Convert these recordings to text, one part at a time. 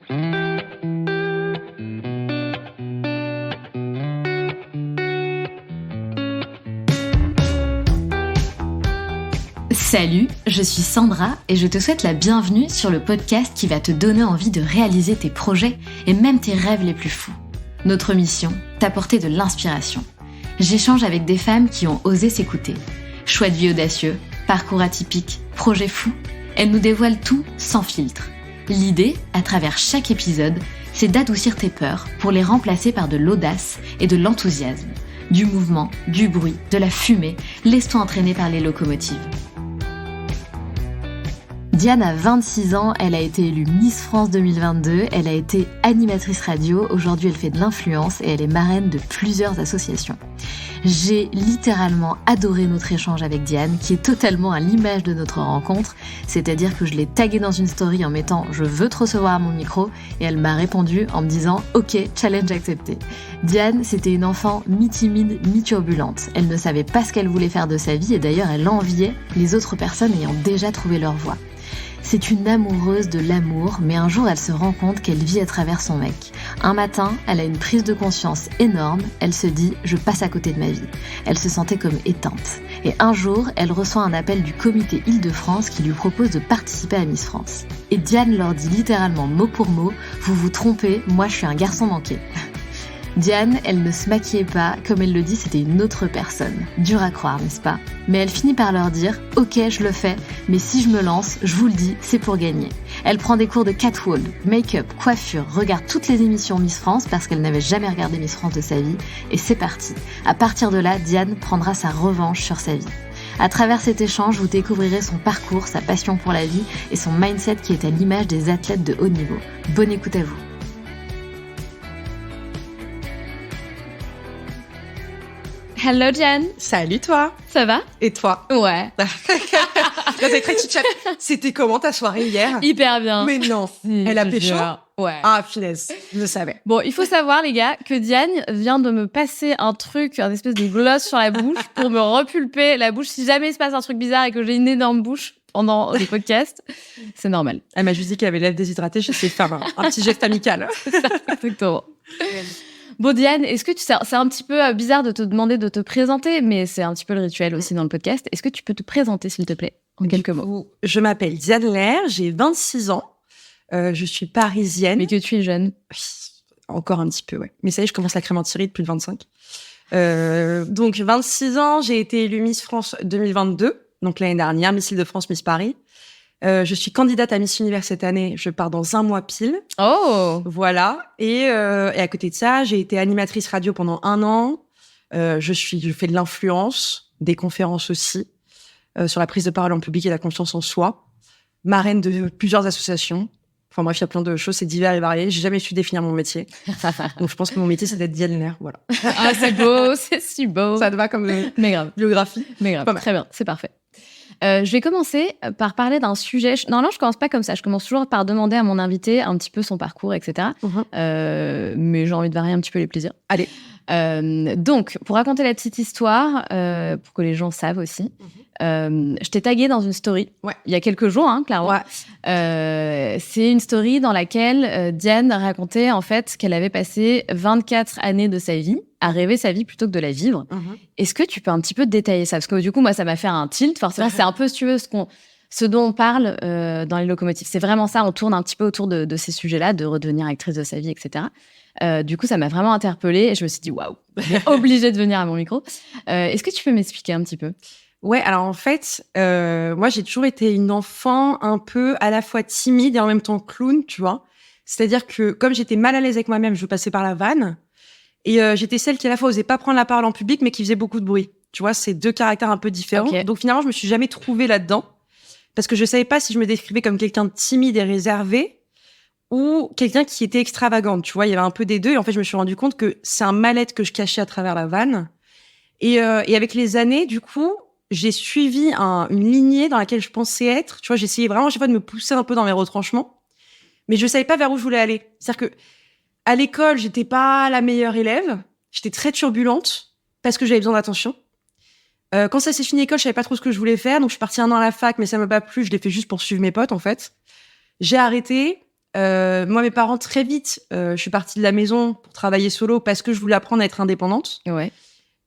Salut, je suis Sandra et je te souhaite la bienvenue sur le podcast qui va te donner envie de réaliser tes projets et même tes rêves les plus fous. Notre mission, t'apporter de l'inspiration. J'échange avec des femmes qui ont osé s'écouter. Choix de vie audacieux, parcours atypique, projets fous, elles nous dévoilent tout sans filtre. L'idée, à travers chaque épisode, c'est d'adoucir tes peurs pour les remplacer par de l'audace et de l'enthousiasme. Du mouvement, du bruit, de la fumée, laisse-toi entraîner par les locomotives. Diane a 26 ans, elle a été élue Miss France 2022, elle a été animatrice radio, aujourd'hui elle fait de l'influence et elle est marraine de plusieurs associations. J'ai littéralement adoré notre échange avec Diane, qui est totalement à l'image de notre rencontre, c'est-à-dire que je l'ai taguée dans une story en mettant « Je veux te recevoir à mon micro » et elle m'a répondu en me disant « Ok, challenge accepté ». Diane, c'était une enfant mi-timide, mi-turbulente. Elle ne savait pas ce qu'elle voulait faire de sa vie et d'ailleurs elle enviait les autres personnes ayant déjà trouvé leur voie. C'est une amoureuse de l'amour, mais un jour elle se rend compte qu'elle vit à travers son mec. Un matin, elle a une prise de conscience énorme, elle se dit « je passe à côté de ma vie ». Elle se sentait comme éteinte. Et un jour, elle reçoit un appel du comité Île-de-France qui lui propose de participer à Miss France. Et Diane leur dit littéralement mot pour mot « vous vous trompez, moi je suis un garçon manqué ». Diane, elle ne se maquillait pas, comme elle le dit, c'était une autre personne. Dur à croire, n'est-ce pas ? Mais elle finit par leur dire « Ok, je le fais, mais si je me lance, je vous le dis, c'est pour gagner ». Elle prend des cours de catwalk, make-up, coiffure, regarde toutes les émissions Miss France parce qu'elle n'avait jamais regardé Miss France de sa vie, et c'est parti. À partir de là, Diane prendra sa revanche sur sa vie. À travers cet échange, vous découvrirez son parcours, sa passion pour la vie et son mindset qui est à l'image des athlètes de haut niveau. Bonne écoute à vous. Hello Diane. Salut toi. Ça va ? Et toi ? Ouais. Là, t'es très chit-chat. C'était comment ta soirée hier ? Hyper bien. Mais non. Si, elle a je pécho ? jure. Ouais. Ah, finesse. Je le savais. Bon, il faut savoir, les gars, que Diane vient de me passer un espèce de gloss sur la bouche pour me repulper la bouche. Si jamais il se passe un truc bizarre et que j'ai une énorme bouche pendant le podcast, c'est normal. Elle m'a juste dit qu'elle avait l'air déshydratée. J'ai essayé de faire un petit geste amical. C'est ça, exactement. Bon, Diane, est-ce que c'est un petit peu bizarre de te demander de te présenter, mais c'est un petit peu le rituel aussi dans le podcast. Est-ce que tu peux te présenter, s'il te plaît, en quelques mots ? Je m'appelle Diane Lair, j'ai 26 ans. Je suis parisienne. Mais que tu es jeune. Oui, encore un petit peu, ouais. Mais ça y est, je commence la crémenterie depuis le 25. Donc, 26 ans, j'ai été élue Miss France 2022, donc l'année dernière, Miss Île-de-France, Miss Paris. Je suis candidate à Miss Univers cette année. Je pars dans 1 mois pile. Oh ! Voilà. Et à côté de ça, j'ai été animatrice radio pendant 1 an. Je fais de l'influence, des conférences aussi, sur la prise de parole en public et la confiance en soi. Marraine de plusieurs associations. Enfin bref, il y a plein de choses, c'est divers et varié. J'ai jamais su définir mon métier. Donc je pense que mon métier, c'est d'être Diane Lair. Voilà. Ah, c'est beau, c'est si beau. Ça te va comme Mais grave. biographie. Mais grave. Très bien, c'est parfait. Je vais commencer par parler d'un sujet. Normalement, je commence pas comme ça. Je commence toujours par demander à mon invité un petit peu son parcours, etc. Mais j'ai envie de varier un petit peu les plaisirs. Allez. Donc, pour raconter la petite histoire, pour que les gens savent aussi, je t'ai taguée dans une story il y a quelques jours, clairement. Ouais. C'est une story dans laquelle Diane racontait en fait qu'elle avait passé 24 années de sa vie à rêver sa vie plutôt que de la vivre. Est-ce que tu peux un petit peu détailler ça ? Parce que du coup, moi, ça m'a fait un tilt. Forcément, c'est un peu, si tu veux, ce dont on parle dans les locomotives. C'est vraiment ça, on tourne un petit peu autour de ces sujets-là, de redevenir actrice de sa vie, etc. Du coup, ça m'a vraiment interpellée et je me suis dit, waouh, obligée de venir à mon micro. Est-ce que tu peux m'expliquer un petit peu ? Ouais, alors en fait, moi, j'ai toujours été une enfant un peu à la fois timide et en même temps clown, tu vois. C'est-à-dire que comme j'étais mal à l'aise avec moi-même, je passais par la vanne. Et j'étais celle qui à la fois osait pas prendre la parole en public, mais qui faisait beaucoup de bruit. Tu vois, c'est 2 caractères un peu différents. Okay. Donc finalement, je me suis jamais trouvée là-dedans. Parce que je savais pas si je me décrivais comme quelqu'un de timide et réservé ou quelqu'un qui était extravagante. Tu vois, il y avait un peu des deux. Et en fait, je me suis rendu compte que c'est un mal-être que je cachais à travers la vanne. Et avec les années, du coup, j'ai suivi une lignée dans laquelle je pensais être. Tu vois, j'essayais vraiment à chaque fois de me pousser un peu dans mes retranchements. Mais je savais pas vers où je voulais aller. C'est-à-dire que à l'école, j'étais pas la meilleure élève. J'étais très turbulente parce que j'avais besoin d'attention. Quand ça s'est fini l'école, je savais pas trop ce que je voulais faire. Donc, je suis partie 1 an à la fac, mais ça m'a pas plu. Je l'ai fait juste pour suivre mes potes, en fait. J'ai arrêté. Moi, mes parents, très vite, je suis partie de la maison pour travailler solo parce que je voulais apprendre à être indépendante. Ouais.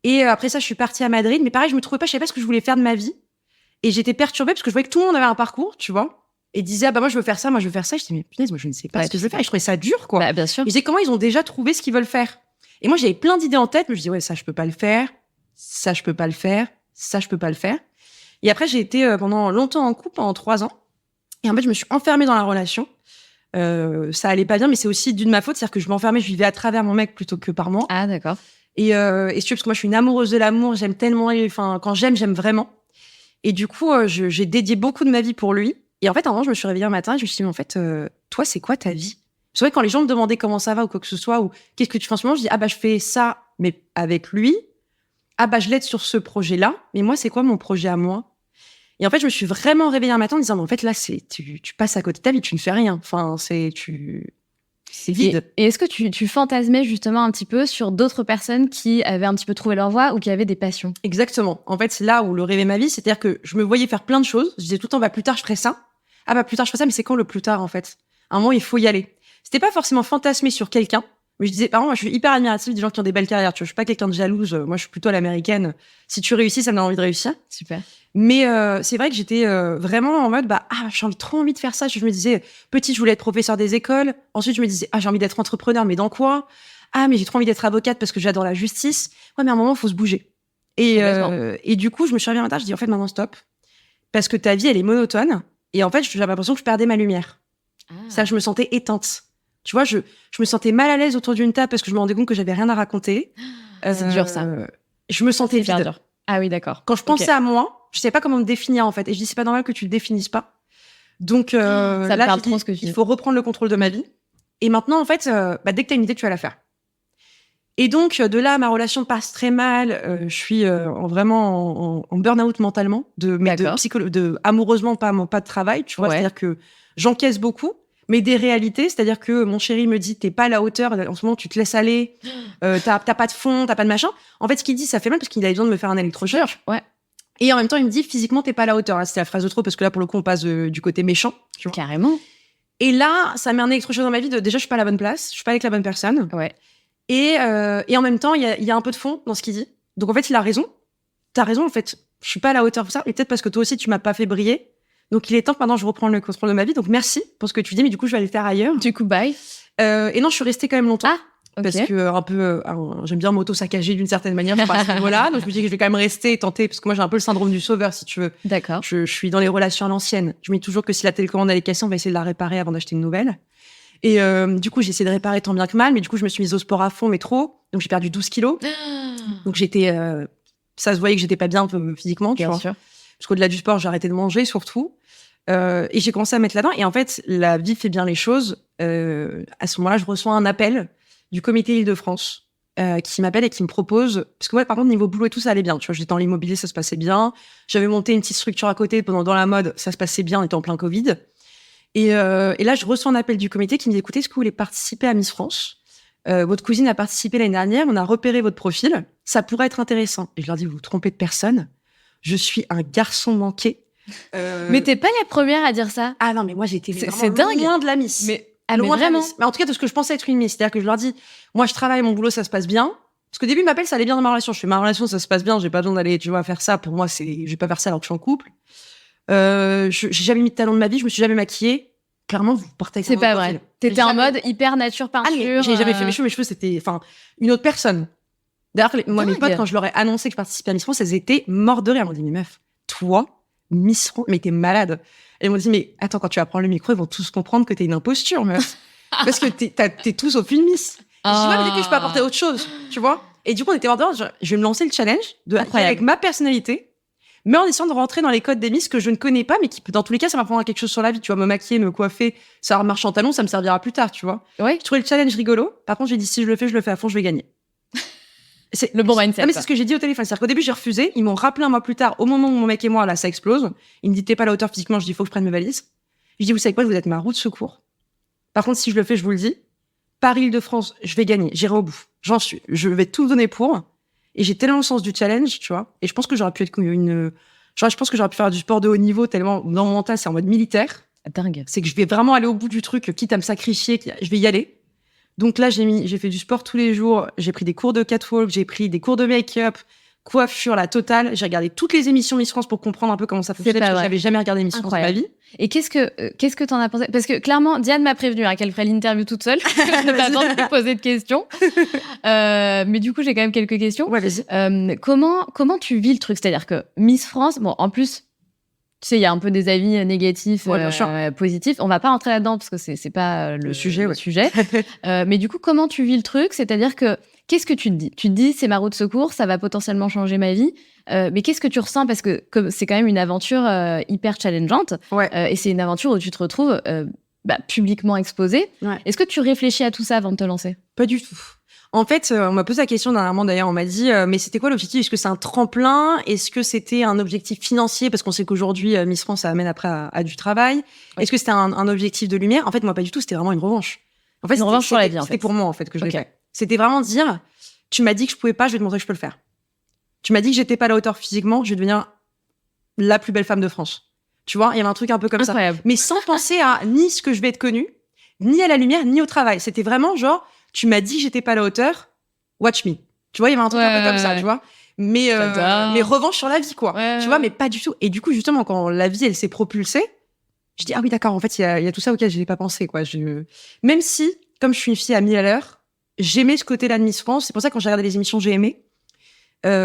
Et après ça, je suis partie à Madrid. Mais pareil, je me trouvais pas, je savais pas ce que je voulais faire de ma vie. Et j'étais perturbée parce que je voyais que tout le monde avait un parcours, tu vois. Et disait, ah bah moi, je veux faire ça, moi, je veux faire ça. Je disais, mais punaise, moi, je ne sais pas ce que je veux faire. Et je trouvais ça dur, quoi. Bah, bien sûr. Je disais, comment ils ont déjà trouvé ce qu'ils veulent faire? Et moi, j'avais plein d'idées en tête, mais je disais, ouais, ça, je peux pas le faire. Ça, je peux pas le faire. Ça, je peux pas le faire. Et après, j'ai été pendant longtemps en couple, pendant 3 ans. Et en fait, je me suis enfermée dans la relation. Ça allait pas bien, mais c'est aussi d'une ma faute. C'est-à-dire que je m'enfermais, je vivais à travers mon mec plutôt que par moi. Ah, d'accord. Et si tu veux, parce que moi, je suis une amoureuse de l'amour. J'aime tellement, enfin, quand j'aime vraiment. Et du coup, j'ai dédié beaucoup de ma vie pour lui. Et en fait, un moment, je me suis réveillée un matin et je me suis dit, mais en fait, toi, c'est quoi ta vie? C'est vrai, quand les gens me demandaient comment ça va ou quoi que ce soit, ou qu'est-ce que tu fais en ce moment, je dis, ah bah, je fais ça, mais avec lui. Ah bah, je l'aide sur ce projet-là. Mais moi, c'est quoi mon projet à moi? Et en fait, je me suis vraiment réveillée un matin en disant, mais en fait, là, tu passes à côté de ta vie, tu ne fais rien. Enfin, c'est vide. Et est-ce que tu fantasmais justement un petit peu sur d'autres personnes qui avaient un petit peu trouvé leur voie ou qui avaient des passions? Exactement. En fait, c'est là où le rêvait ma vie. C'est-à-dire que je me voyais faire plein de choses. Je disais tout le temps, bah, plus tard, je ferai ça. Ah bah, plus tard, je ferai ça. Mais c'est quand le plus tard, en fait? À un moment, il faut y aller. C'était pas forcément fantasmer sur quelqu'un. Mais je disais, par exemple, moi, je suis hyper admirative des gens qui ont des belles carrières. Tu vois, je suis pas quelqu'un de jalouse. Moi, je suis plutôt à l'américaine. Si tu réussis, ça me donne envie de réussir. Super. Mais c'est vrai que j'étais vraiment en mode, bah, trop envie de faire ça. Je me disais, petite, je voulais être professeur des écoles. Ensuite, je me disais, j'ai envie d'être entrepreneur, mais dans quoi? Ah, mais j'ai trop envie d'être avocate parce que j'adore la justice. Ouais, mais à un moment, il faut se bouger. Et du coup, je me suis réveillée un matin, je dis, en fait, maintenant, stop. Parce que ta vie, elle est monotone. Et en fait, j'avais l'impression que je perdais ma lumière. Ça, je me sentais éteinte. Tu vois, je me sentais mal à l'aise autour d'une table parce que je me rendais compte que j'avais rien à raconter. C'est dur, ça. Je me sentais vide. Dur. Ah oui, d'accord. Quand je pensais à moi, je savais pas comment me définir, en fait. Et je dis, c'est pas normal que tu le définisses pas. Donc, ça là, parle trop ce que tu dis. Il faut reprendre le contrôle de ma vie. Et maintenant, en fait, dès que t'as une idée, tu vas la faire. Et donc, de là, ma relation passe très mal. Je suis vraiment en burn-out mentalement, amoureusement, pas de travail, tu vois. Ouais. C'est-à-dire que j'encaisse beaucoup, mais des réalités. C'est-à-dire que mon chéri me dit, t'es pas à la hauteur. En ce moment, tu te laisses aller. T'as pas de fond, t'as pas de machin. En fait, ce qu'il dit, ça fait mal parce qu'il a besoin de me faire un électrochoc. Ouais. Et en même temps, il me dit, physiquement, t'es pas à la hauteur. Là, c'était la phrase de trop parce que là, pour le coup, on passe du côté méchant. Tu vois. Carrément. Et là, ça met un électrochoc dans ma vie. Déjà, je suis pas à la bonne place. Je suis pas avec la bonne personne. Ouais. Et en même temps, il y a un peu de fond dans ce qu'il dit. Donc, en fait, il a raison. T'as raison, en fait. Je suis pas à la hauteur pour ça. Et peut-être parce que toi aussi, tu m'as pas fait briller. Donc, il est temps que maintenant, je reprends le contrôle de ma vie. Donc, merci pour ce que tu dis. Mais du coup, je vais aller le faire ailleurs. Du coup, bye. Et non, je suis restée quand même longtemps. Ah, ok. Parce que, j'aime bien m'auto-saccager d'une certaine manière. Je pense voilà. Donc, je me dis que je vais quand même rester et tenter. Parce que moi, j'ai un peu le syndrome du sauveur, si tu veux. D'accord. Je suis dans les relations à l'ancienne. Je me dis toujours que si la télécommande elle est cassée, on va essayer de la réparer avant d'acheter une nouvelle. Et du coup, j'ai essayé de réparer tant bien que mal, mais du coup, je me suis mise au sport à fond, mais trop. Donc, j'ai perdu 12 kilos. Donc, j'étais... ça se voyait que j'étais pas bien physiquement, tu vois. Sûr. Parce qu'au-delà du sport, j'ai arrêté de manger, surtout. Et j'ai commencé à mettre là-dedans. Et en fait, la vie fait bien les choses. À ce moment-là, je reçois un appel du comité Île-de-France qui m'appelle et qui me propose... Parce que moi, par contre, niveau boulot et tout, ça allait bien. Tu vois, j'étais dans l'immobilier, ça se passait bien. J'avais monté une petite structure à côté dans la mode, ça se passait bien, on était en plein Covid. Et là, je reçois un appel du comité qui me dit, écoutez, est-ce que vous voulez participer à Miss France? Votre cousine a participé l'année dernière, on a repéré votre profil, ça pourrait être intéressant. Et je leur dis, vous vous trompez de personne, je suis un garçon manqué. Mais t'es pas la première à dire ça. Ah non, mais moi, j'étais c'est dingue. loin de la Miss. Mais loin vraiment. de la Miss. Mais en tout cas, de ce que je pensais être une Miss. C'est-à-dire que je leur dis, moi, je travaille, mon boulot, ça se passe bien. Parce qu'au début, ils m'appellent, ça allait bien dans ma relation. Je fais ma relation, ça se passe bien, j'ai pas besoin d'aller, tu vois, faire ça. Pour moi, je vais pas faire ça alors que je suis en couple. J'ai jamais mis de talons de ma vie, je me suis jamais maquillée. Clairement, vous partez avec C'est pas vrai. T'étais en mode hyper nature peinture. J'ai jamais fait mes cheveux, c'était une autre personne. D'ailleurs, moi, mes Dingue. potes, quand je leur ai annoncé que je participais à Miss France, elles étaient mortes de rire. Elles m'ont dit, mais meuf, toi, Miss France, mais t'es malade. Elles m'ont dit, mais attends, quand tu vas prendre le micro, ils vont tous comprendre que t'es une imposture, meuf. Parce que t'es tous au film Miss. Et je dis, ouais, mais peut-être que je peux apporter autre chose, tu vois. Et du coup, on était en dehors, je vais me lancer le challenge avec ma personnalité, mais en essayant de rentrer dans les codes des Miss que je ne connais pas, mais qui, dans tous les cas, ça m'apprendra quelque chose sur la vie. Tu vois, me maquiller, me coiffer, ça marche en talons, ça me servira plus tard, tu vois. Ouais. Je trouvais le challenge rigolo. Par contre, j'ai dit, si je le fais à fond, je vais gagner. C'est le bon mindset. Ah, mais c'est ce que j'ai dit au téléphone. C'est-à-dire qu'au début, j'ai refusé. Ils m'ont rappelé un mois plus tard, au moment où mon mec et moi, là, ça explose. Ils me disent, t'es pas à la hauteur physiquement. Je dis, faut que je prenne mes valises. Je dis, vous savez quoi, vous êtes ma roue de secours. Par contre, si je le fais, je vous le dis, Paris-Île-de-France, je vais gagner. J'irai au bout. Je vais tout donner pour. Et j'ai tellement le sens du challenge, tu vois. Et je pense que j'aurais pu être je pense que j'aurais pu faire du sport de haut niveau tellement dans mon mental, c'est en mode militaire. Dingue. C'est que je vais vraiment aller au bout du truc, quitte à me sacrifier, je vais y aller. Donc là, j'ai fait du sport tous les jours, j'ai pris des cours de catwalk, j'ai pris des cours de make-up, coiffure, la totale. J'ai regardé toutes les émissions Miss France pour comprendre un peu comment ça fonctionnait, parce que j'avais jamais regardé Miss France de ma vie. Et qu'est-ce que t'en as pensé? Parce que clairement, Diane m'a prévenu qu'elle ferait l'interview toute seule. Je n'ai pas besoin de lui poser de questions. Mais du coup, j'ai quand même quelques questions. Ouais, vas-y. Comment tu vis le truc? C'est-à-dire que Miss France, bon, en plus, tu sais, il y a un peu des avis négatifs, positifs. On va pas rentrer là-dedans parce que c'est pas le sujet. Mais du coup, comment tu vis le truc? C'est-à-dire que qu'est-ce que tu te dis? Tu te dis, c'est ma roue de secours, ça va potentiellement changer ma vie. Mais qu'est-ce que tu ressens? Parce que c'est quand même une aventure hyper challengeante. Et c'est une aventure où tu te retrouves publiquement exposée. Ouais. Est-ce que tu réfléchis à tout ça avant de te lancer? Pas du tout. En fait, on m'a posé la question dernièrement, d'ailleurs, on m'a dit, mais c'était quoi l'objectif? Est-ce que c'est un tremplin? Est-ce que c'était un objectif financier? Parce qu'on sait qu'aujourd'hui, Miss France, ça amène après à du travail. Ouais. Est-ce que c'était un objectif de lumière? En fait, moi, pas du tout, c'était vraiment une revanche. En fait, une revanche sur la vie, en fait. C'était pour moi, en fait, que je l'ai fait. C'était vraiment dire, tu m'as dit que je pouvais pas, je vais te montrer que je peux le faire. Tu m'as dit que j'étais pas à la hauteur physiquement, je vais devenir la plus belle femme de France. Tu vois, il y avait un truc un peu comme incroyable. Ça. Mais sans penser à ni ce que je vais être connue, ni à la lumière, ni au travail. C'était vraiment genre, tu m'as dit que j'étais pas à la hauteur, watch me. Tu vois, il y avait un truc un peu comme ça, tu vois. Mais revanche sur la vie, quoi. Tu vois, mais pas du tout. Et du coup, justement, quand la vie, elle s'est propulsée, je dis, ah oui, d'accord, en fait, il y a tout ça auquel je n'ai pas pensé, quoi. Même si, comme je suis une fille à 1000 à l'heure, j'aimais ce côté-là de Miss France. C'est pour ça que quand j'ai regardé les émissions, j'ai aimé.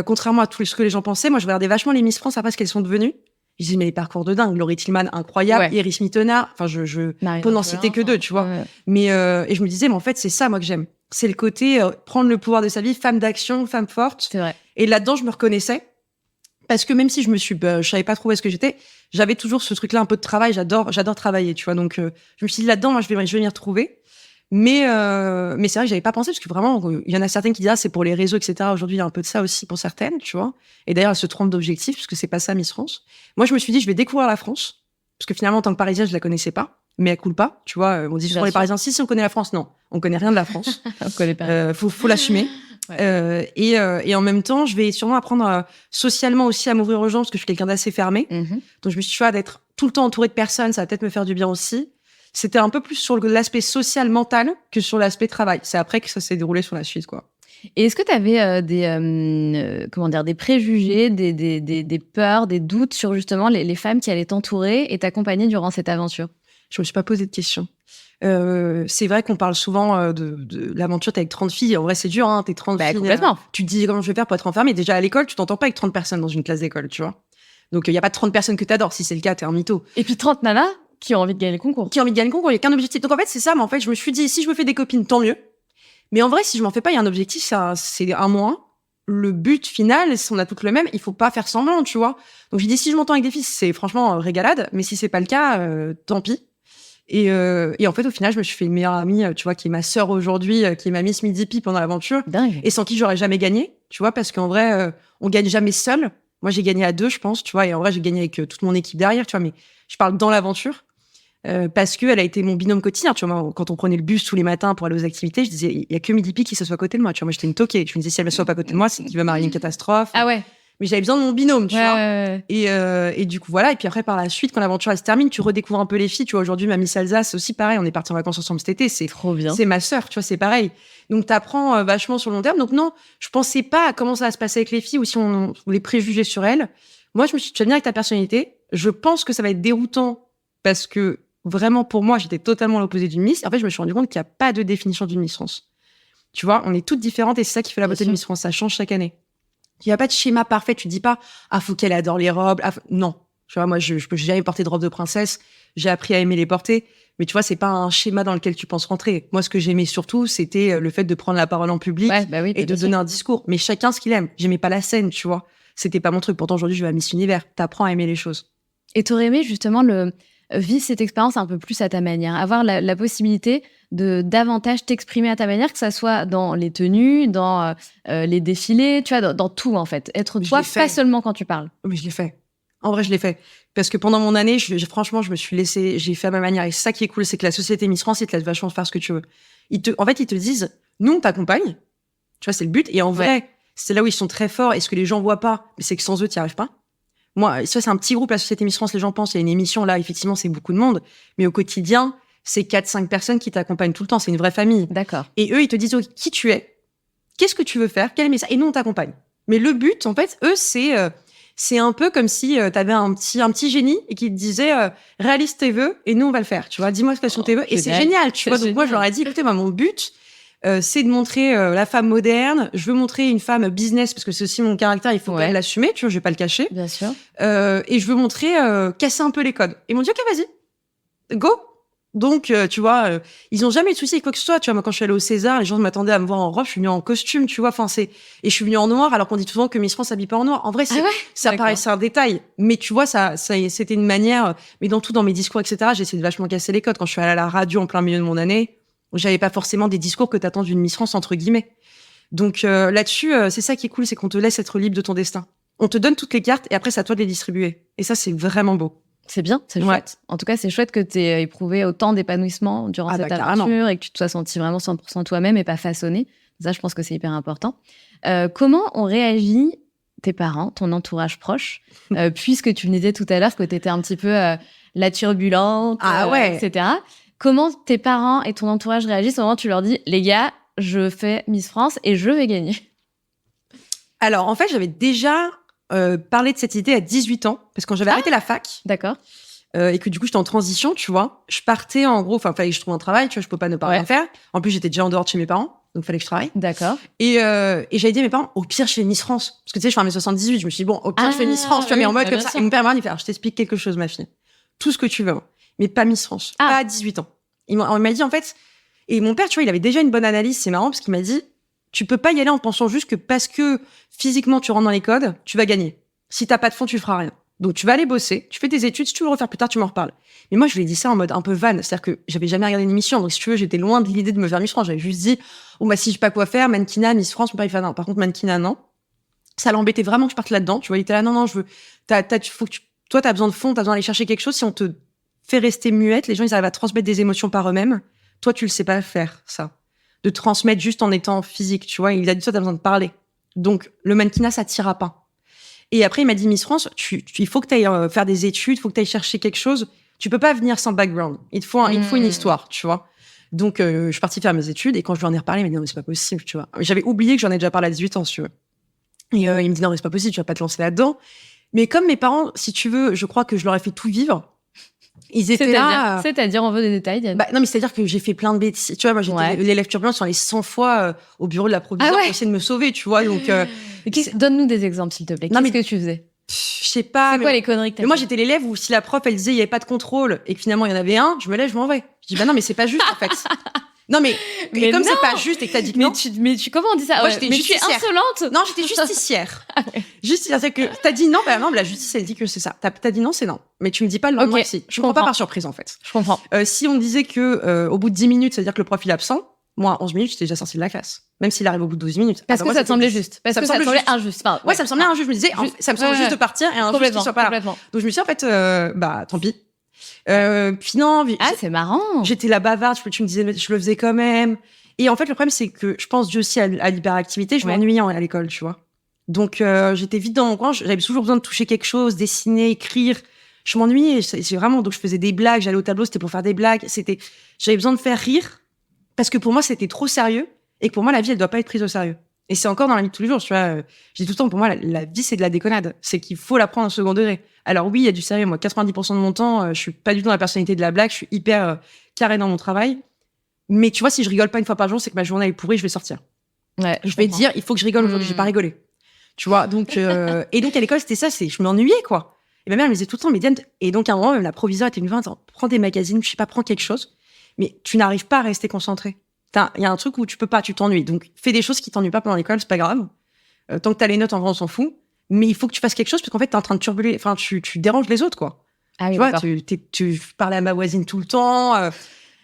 Contrairement à tout ce que les gens pensaient, moi, je regardais vachement les Miss France après ce qu'elles sont devenues. Je disais, mais les parcours de dingue. Laurie Tillman, incroyable. Iris Mittenard. Enfin, je peux n'en citer que deux, tu vois. Ouais. Mais, et je me disais, mais en fait, c'est ça, moi, que j'aime. C'est le côté prendre le pouvoir de sa vie, femme d'action, femme forte. C'est vrai. Et là-dedans, je me reconnaissais. Parce que même si je savais pas trop où est-ce que j'étais, j'avais toujours ce truc-là, un peu de travail. J'adore travailler, tu vois. Donc, je me suis dit, là-dedans, moi, je vais m'y retrouver. Mais c'est vrai que j'avais pas pensé, parce que vraiment, il y en a certaines qui disent, c'est pour les réseaux, etc. Aujourd'hui, il y a un peu de ça aussi pour certaines, tu vois. Et d'ailleurs, elles se trompent d'objectif, parce que c'est pas ça, Miss France. Moi, je me suis dit, je vais découvrir la France. Parce que finalement, en tant que Parisienne, je la connaissais pas. Mais elle coule pas, tu vois. On dit souvent les Parisiens, si on connaît la France. Non, on connaît rien de la France. On connaît pas. Faut l'assumer. Ouais. Et en même temps, je vais sûrement apprendre socialement aussi à m'ouvrir aux gens, parce que je suis quelqu'un d'assez fermé. Mm-hmm. Donc, je me suis dit, d'être tout le temps entourée de personnes, ça va peut-être me faire du bien aussi. C'était un peu plus sur l'aspect social, mental, que sur l'aspect travail. C'est après que ça s'est déroulé sur la suite, quoi. Et est-ce que tu avais des préjugés, des peurs, des doutes sur justement les femmes qui allaient t'entourer et t'accompagner durant cette aventure? Je me suis pas posé de questions. C'est vrai qu'on parle souvent de l'aventure, t'es avec 30 filles. En vrai, c'est dur, hein, t'es 30 filles. Complètement. Tu te dis comment je vais faire pour être enfermée. Déjà, à l'école, tu t'entends pas avec 30 personnes dans une classe d'école, tu vois. Donc, il y a pas de 30 personnes que t'adores. Si c'est le cas, t'es un mytho. Et puis 30 nanas qui ont envie de gagner le concours. Il n'y a qu'un objectif. Donc, en fait, c'est ça. Mais en fait, je me suis dit, si je me fais des copines, tant mieux. Mais en vrai, si je m'en fais pas, il y a un objectif, c'est un moins. Le but final, si on a toutes le même, il faut pas faire semblant, tu vois. Donc, j'ai dit, si je m'entends avec des filles, c'est franchement régalade. Mais si c'est pas le cas, tant pis. Et en fait, au final, je me suis fait une meilleure amie, tu vois, qui est ma sœur aujourd'hui, qui est ma Miss Midi pendant l'aventure. Dingue. Et sans qui j'aurais jamais gagné, tu vois, parce qu'en vrai, on gagne jamais seul. Moi, j'ai gagné à 2, je pense, tu vois. Et en vrai, j'ai gagné avec toute mon équipe derrière, tu vois. Mais je parle dans l'aventure. Parce qu'elle a été mon binôme quotidien, tu vois. Moi, quand on prenait le bus tous les matins pour aller aux activités, je disais, il y a que Midi qui s'assoit à côté de moi, tu vois. Moi, j'étais une toquée. Je me disais, si elle ne s'assoit pas à côté de moi, c'est qu'il va m'arriver une catastrophe. Ah ouais. Mais j'avais besoin de mon binôme, tu vois. Ouais. Et du coup, voilà. Et puis après, par la suite, quand l'aventure elle se termine, tu redécouvres un peu les filles. Tu vois, aujourd'hui, ma Miss Alsace, c'est aussi pareil. On est partis en vacances ensemble cet été. C'est trop bien. C'est ma sœur, tu vois, c'est pareil. Donc, t'apprends vachement sur le long terme. Donc, non, je pensais pas à comment ça va se passer avec les filles ou si on les préjugés sur elles. Moi, je me suis dit, tu vas venir avec ta personnalité. Je pense que ça va être déroutant parce que vraiment, pour moi, j'étais totalement à l'opposé d'une Miss. En fait, je me suis rendu compte qu'il n'y a pas de définition d'une Miss France. Tu vois, on est toutes différentes et c'est ça qui fait la beauté de Miss France. Ça change chaque année. Il n'y a pas de schéma parfait. Tu te dis pas, faut qu'elle adore les robes. Non. Tu vois, moi, je peux jamais porter de robe de princesse. J'ai appris à aimer les porter. Mais tu vois, c'est pas un schéma dans lequel tu penses rentrer. Moi, ce que j'aimais surtout, c'était le fait de prendre la parole en public et de donner un discours. Mais chacun ce qu'il aime. J'aimais pas la scène, tu vois. C'était pas mon truc. Pourtant, aujourd'hui, je vais à Miss Univers. T'apprends à aimer les choses. Et t'aurais aimé, justement, vivre cette expérience un peu plus à ta manière. Avoir la possibilité de davantage t'exprimer à ta manière, que ça soit dans les tenues, dans les défilés, tu vois, dans tout, en fait. Être toi, pas seulement quand tu parles. Mais je l'ai fait. En vrai, je l'ai fait. Parce que pendant mon année, franchement, je me suis laissée, j'ai fait à ma manière. Et ça qui est cool, c'est que la société Miss France, ils te laissent vachement faire ce que tu veux. En fait, ils te disent, nous, on t'accompagne. Tu vois, c'est le but. Et en vrai, c'est là où ils sont très forts. Et ce que les gens voient pas, c'est que sans eux, t'y arrives pas. Moi, ça, c'est un petit groupe, la Société Miss France, les gens pensent, il y a une émission, là, effectivement, c'est beaucoup de monde. Mais au quotidien, c'est 4-5 personnes qui t'accompagnent tout le temps. C'est une vraie famille. D'accord. Et eux, ils te disent qui tu es, qu'est-ce que tu veux faire, quel est le message. Et nous, on t'accompagne. Mais le but, en fait, eux, c'est un peu comme si t'avais un petit génie et qui te disait réalise tes vœux et nous, on va le faire. Tu vois, dis-moi quels sont tes vœux. Et c'est génial, tu vois. Donc, moi, je leur ai dit, écoutez, moi, mon but, c'est de montrer la femme moderne. Je veux montrer une femme business parce que c'est aussi mon caractère. Il faut quand même l'assumer. Tu vois, je vais pas le cacher. Bien sûr. Et je veux montrer casser un peu les codes. Ils m'ont dit ok, vas-y, go. Donc, tu vois, ils ont jamais eu de soucis avec quoi que ce soit. Tu vois, moi, quand je suis allée au César, les gens m'attendaient à me voir en robe. Je suis venue en costume, tu vois. Enfin, et je suis venue en noir, alors qu'on dit souvent que Miss France s'habille pas en noir. En vrai, ça paraissait un détail. Mais tu vois, ça, c'était une manière. Mais dans mes discours, etc., j'ai essayé de vachement casser les codes. Quand je suis allée à la radio en plein milieu de mon année, j'avais pas forcément des discours que t'attends d'une Miss France, entre guillemets. Donc, là-dessus, c'est ça qui est cool, c'est qu'on te laisse être libre de ton destin. On te donne toutes les cartes et après, c'est à toi de les distribuer. Et ça, c'est vraiment beau. C'est bien, c'est chouette. En tout cas, c'est chouette que tu aies éprouvé autant d'épanouissement durant cette aventure et que tu te sois sentie vraiment 100% toi-même et pas façonnée. Ça, je pense que c'est hyper important. Comment ont réagi tes parents, ton entourage proche, puisque tu me disais tout à l'heure que tu étais un petit peu la turbulente, etc. Comment tes parents et ton entourage réagissent au moment où tu leur dis « Les gars, je fais Miss France et je vais gagner ». Alors, en fait, j'avais déjà parlé de cette idée à 18 ans, parce que quand j'avais arrêté la fac, d'accord, et que du coup, j'étais en transition, tu vois, je partais en gros, fallait que je trouve un travail, tu vois, je peux pas ne pas rien faire. En plus, j'étais déjà en dehors de chez mes parents, donc fallait que je travaille. D'accord. Et j'avais dit à mes parents, au pire, je fais Miss France. Parce que tu sais, je fais 1m78, je me suis dit, bon, au pire, je fais Miss France, tu vois, mais en mode comme ça. Et mon père m'a dit, je t'explique quelque chose, ma fille. Tout ce que tu veux, mais pas Miss France. Pas à 18 ans. Il m'a dit, en fait, et mon père, tu vois, il avait déjà une bonne analyse, c'est marrant, parce qu'il m'a dit, tu peux pas y aller en pensant juste que parce que physiquement tu rentres dans les codes, tu vas gagner. Si t'as pas de fond, tu feras rien. Donc tu vas aller bosser, tu fais tes études, si tu veux refaire plus tard, tu m'en reparles. Mais moi, je lui ai dit ça en mode un peu van, c'est-à-dire que j'avais jamais regardé une émission, donc si tu veux, j'étais loin de l'idée de me faire Miss France. J'avais juste dit, si je sais pas quoi faire, mannequinat, Miss France, mon père il fait non. Par contre, mannequinat, non. Ça l'embêtait vraiment que je parte là-dedans. Tu vois, il était là, non, je veux, toi, t'as besoin de fond, t'as besoin d'aller chercher quelque chose. Si on te fait rester muette, les gens, ils arrivent à transmettre des émotions par eux-mêmes. Toi, tu le sais pas faire, ça. De transmettre juste en étant physique, tu vois. Il a dit, toi, t'as besoin de parler. Donc, le mannequinat, ça t'ira pas. Et après, il m'a dit, Miss France, il faut que tu ailles faire des études, il faut que tu ailles chercher quelque chose. Tu peux pas venir sans background. Il te faut une histoire, tu vois. Donc, je suis partie faire mes études et quand je lui en ai reparlé, il m'a dit, non, mais c'est pas possible, tu vois. J'avais oublié que j'en ai déjà parlé à 18 ans, si tu veux. Et il me dit, non, mais c'est pas possible, tu vas pas te lancer là-dedans. Mais comme mes parents, si tu veux, je crois que je leur ai fait tout vivre. Ils étaient là. C'est-à-dire, on veut des détails, Diane. Non, mais c'est-à-dire que j'ai fait plein de bêtises. Tu vois, moi, j'étais l'élève turbulente sur les 100 fois au bureau de la proviseure pour essayer de me sauver, tu vois. Donc, donne-nous des exemples, s'il te plaît. Qu'est-ce que tu faisais? Je sais pas. C'est quoi les conneries que t'as fait? Moi, j'étais l'élève où si la prof, elle disait il y avait pas de contrôle et que finalement il y en avait un, je me lève, je m'en vais. Je dis non, mais c'est pas juste en fait. Non, mais comme c'est pas juste et que t'as dit que non. Mais comment on dit ça? Moi, j'étais justicière. Tu es insolente. Non, j'étais justicière. Justicière, c'est que t'as dit non, non, la justice, elle dit que c'est ça. T'as dit non, c'est non. Mais tu me dis pas le lendemain si. Je comprends pas par surprise, en fait. Je comprends. Si on me disait que, au bout de 10 minutes, ça veut dire que le prof, il est absent, moi, 11 minutes, j'étais déjà sortie de la classe. Même s'il arrive au bout de 12 minutes. Parce que ça te semblait juste. Parce que ça te semblait injuste. Ça me semblait injuste. Je me disais, ça me semblait juste de partir et injuste qu'il soit pas là. Donc, je me suis dit, en fait, tant pis. Puis non. C'est marrant. J'étais la bavarde, tu me disais, mais je le faisais quand même. Et en fait, le problème, c'est que je pense Dieu aussi à l'hyperactivité. Je m'ennuyais à l'école, tu vois. Donc, j'étais vite dans mon coin. J'avais toujours besoin de toucher quelque chose, dessiner, écrire. Je m'ennuyais. C'est vraiment, donc je faisais des blagues. J'allais au tableau, c'était pour faire des blagues. J'avais besoin de faire rire parce que pour moi, c'était trop sérieux et que pour moi, la vie, elle doit pas être prise au sérieux. Et c'est encore dans la vie de tous les jours, tu vois. Je dis tout le temps, pour moi, la vie, c'est de la déconnade. C'est qu'il faut la prendre en second degré. Alors oui, il y a du sérieux. Moi, 90% de mon temps, je suis pas du tout dans la personnalité de la blague. Je suis hyper carré dans mon travail. Mais tu vois, si je rigole pas une fois par jour, c'est que ma journée est pourrie, je vais sortir. Ouais, je vais dire, il faut que je rigole aujourd'hui, j'ai pas rigolé. Tu vois, donc, et donc à l'école, c'était ça, je m'ennuyais, quoi. Et ma mère, elle me disait tout le temps, mais Diane, et donc à un moment, même la proviseure était venue me dire, prends des magazines, je sais pas, prends quelque chose, mais tu n'arrives pas à rester concentré. Il y a un truc où tu peux pas, tu t'ennuies. Donc, fais des choses qui t'ennuient pas pendant l'école, c'est pas grave. Tant que t'as les notes, en vrai, on s'en fout. Mais il faut que tu fasses quelque chose, parce qu'en fait, t'es en train de turbuler, enfin, tu déranges les autres, quoi. Ah oui, tu vois, tu parlais à ma voisine tout le temps,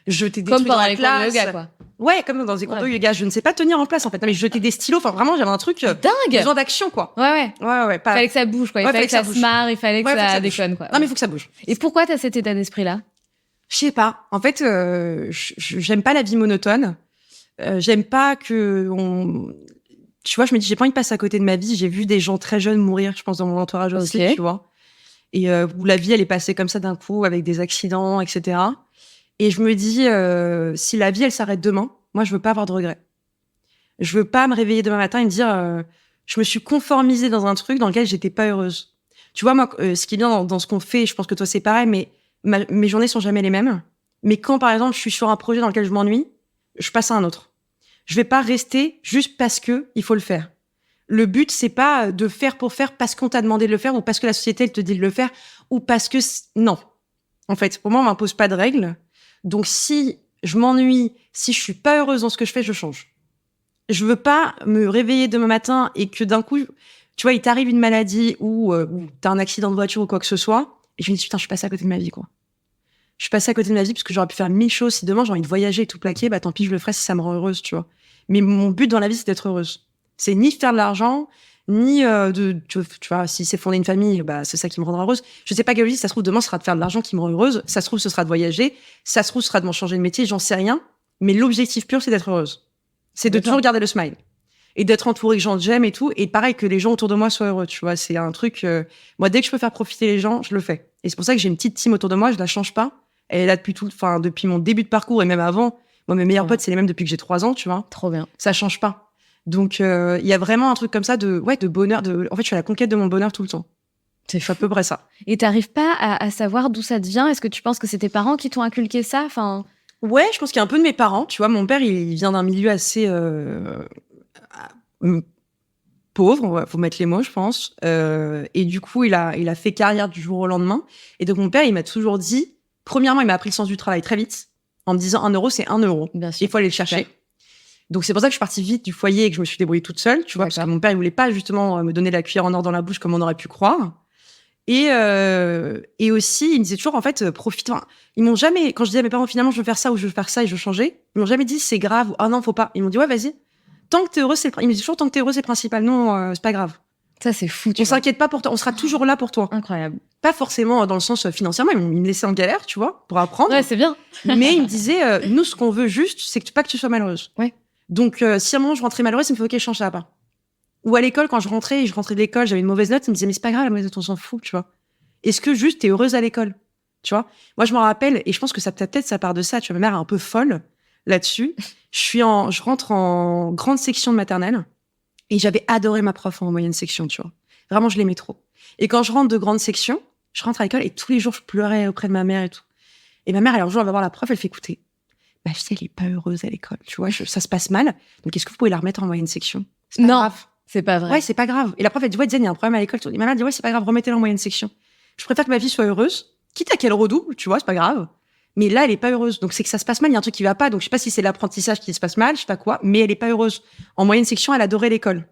je t'ai comme pendant les cours de yoga, quoi. Ouais, comme dans des cours de yoga, je ne sais pas tenir en place en fait. Non mais je jetais des stylos, enfin vraiment j'avais un truc dingue, besoin d'action quoi. Ouais. Pas... Fallait que ça bouge quoi, il fallait que ça se marre, il fallait que ça déconne quoi. Non mais il faut que ça bouge. Et pourquoi t'as cet état d'esprit là? Je sais pas. En fait, j'aime pas la vie monotone. J'aime pas que tu vois, je me dis j'ai pas envie de passer à côté de ma vie. J'ai vu des gens très jeunes mourir, je pense dans mon entourage aussi, tu vois. et où la vie, elle est passée comme ça d'un coup, avec des accidents, etc. Et je me dis, si la vie, elle s'arrête demain, moi, je veux pas avoir de regrets. Je veux pas me réveiller demain matin et me dire, je me suis conformisée dans un truc dans lequel j'étais pas heureuse. Tu vois, moi, ce qui est bien dans ce qu'on fait, je pense que toi, c'est pareil, mais mes journées sont jamais les mêmes. Mais quand, par exemple, je suis sur un projet dans lequel je m'ennuie, je passe à un autre. Je vais pas rester juste parce que il faut le faire. Le but, c'est pas de faire pour faire parce qu'on t'a demandé de le faire ou parce que la société, elle te dit de le faire ou parce que... Non. En fait, pour moi, on m'impose pas de règles. Donc, si je m'ennuie, si je suis pas heureuse dans ce que je fais, je change. Je veux pas me réveiller demain matin et que d'un coup, tu vois, il t'arrive une maladie ou t'as un accident de voiture ou quoi que ce soit. Et je me dis, putain, je suis passée à côté de ma vie, quoi. Je suis passée à côté de ma vie parce que j'aurais pu faire 1000 choses. Si demain, j'ai envie de voyager et tout plaquer, bah tant pis, je le ferai si ça me rend heureuse, tu vois. Mais mon but dans la vie, c'est d'être heureuse. C'est ni faire de l'argent, ni tu vois, si c'est fonder une famille, bah c'est ça qui me rendra heureuse. Je sais pas, Gaëlle, ça se trouve, demain, ce sera de faire de l'argent qui me rend heureuse. Ça se trouve, ce sera de voyager. Ça se trouve, ce sera de m'en changer de métier. J'en sais rien. Mais l'objectif pur, c'est d'être heureuse. C'est de toujours garder le smile. Et d'être entourée de gens que j'aime et tout. Et pareil, que les gens autour de moi soient heureux, tu vois. C'est un truc... moi, dès que je peux faire profiter les gens, je le fais. Et c'est pour ça que j'ai une petite team autour de moi. Je la change pas. Elle est là depuis mon début de parcours et même avant. Moi, mes meilleurs potes, c'est les mêmes depuis que j'ai 3 ans, tu vois. Trop bien. Ça change pas. Donc, il y a vraiment un truc comme ça de bonheur. En fait, je suis à la conquête de mon bonheur tout le temps. C'est à peu près ça. Et t'arrives pas à savoir d'où ça te vient? Est-ce que tu penses que c'est tes parents qui t'ont inculqué ça? Enfin... Ouais, je pense qu'il y a un peu de mes parents. Tu vois, mon père, il vient d'un milieu assez pauvre, faut mettre les mots, je pense. Et du coup, il a fait carrière du jour au lendemain. Et donc, mon père, il m'a toujours dit, premièrement, il m'a appris le sens du travail très vite, en me disant 1 euro, c'est 1 euro. Bien sûr. Il faut aller le chercher. Ouais. Donc, c'est pour ça que je suis partie vite du foyer et que je me suis débrouillée toute seule, tu vois, parce que mon père, il voulait pas justement me donner la cuillère en or dans la bouche comme on aurait pu croire. Et aussi, il me disait toujours, en fait, profite. Enfin, ils m'ont jamais, quand je disais à mes parents, finalement, je veux faire ça ou je veux faire ça et je veux changer, ils m'ont jamais dit, c'est grave ou, ah non, faut pas. Ils m'ont dit, ouais, vas-y. Tant que t'es heureux, il me dit toujours, tant que t'es heureux, c'est principal. Non, c'est pas grave. Ça, c'est fou. On s'inquiète pas pour toi. On sera toujours là pour toi. Incroyable. Pas forcément dans le sens financièrement. Il me laissait en galère, tu vois, pour apprendre. Ouais, c'est bien. Mais il me disait, nous, ce qu'on veut juste, c'est pas que tu sois malheureuse. Ouais. Donc, si à un moment, je rentrais malheureuse, il me fait, OK, change ça pas. Ou à l'école, quand je rentrais de l'école, j'avais une mauvaise note, il me disait, mais c'est pas grave, la mauvaise note, on s'en fout, tu vois. Est-ce que juste t'es heureuse à l'école? Tu vois? Moi, je m'en rappelle, et je pense que ça peut-être ça part de ça. Tu vois, ma mère est un peu folle là-dessus. Je rentre en grande section de maternelle, et j'avais adoré ma prof en moyenne section, tu vois. Vraiment, je l'aimais trop. Et quand je rentre de grande section, je rentre à l'école, et tous les jours, je pleurais auprès de ma mère et tout. Et ma mère, alors, un jour, elle va voir la prof, elle fait, écoutez, je sais, elle est pas heureuse à l'école, tu vois, ça se passe mal. Donc, est-ce que vous pouvez la remettre en moyenne section? C'est pas grave. C'est pas vrai. Ouais, c'est pas grave. Et la prof, elle dit, ouais, Diane, il y a un problème à l'école. Et ma mère dit, ouais, c'est pas grave, remettez-la en moyenne section. Je préfère que ma fille soit heureuse, quitte à qu'elle redouble, tu vois, c'est pas grave. Mais là, elle est pas heureuse. Donc, c'est que ça se passe mal, il y a un truc qui va pas. Donc, je sais pas si c'est l'apprentissage qui se passe mal, je sais pas quoi, mais elle est pas heureuse. En moyenne section, elle adorait l'école.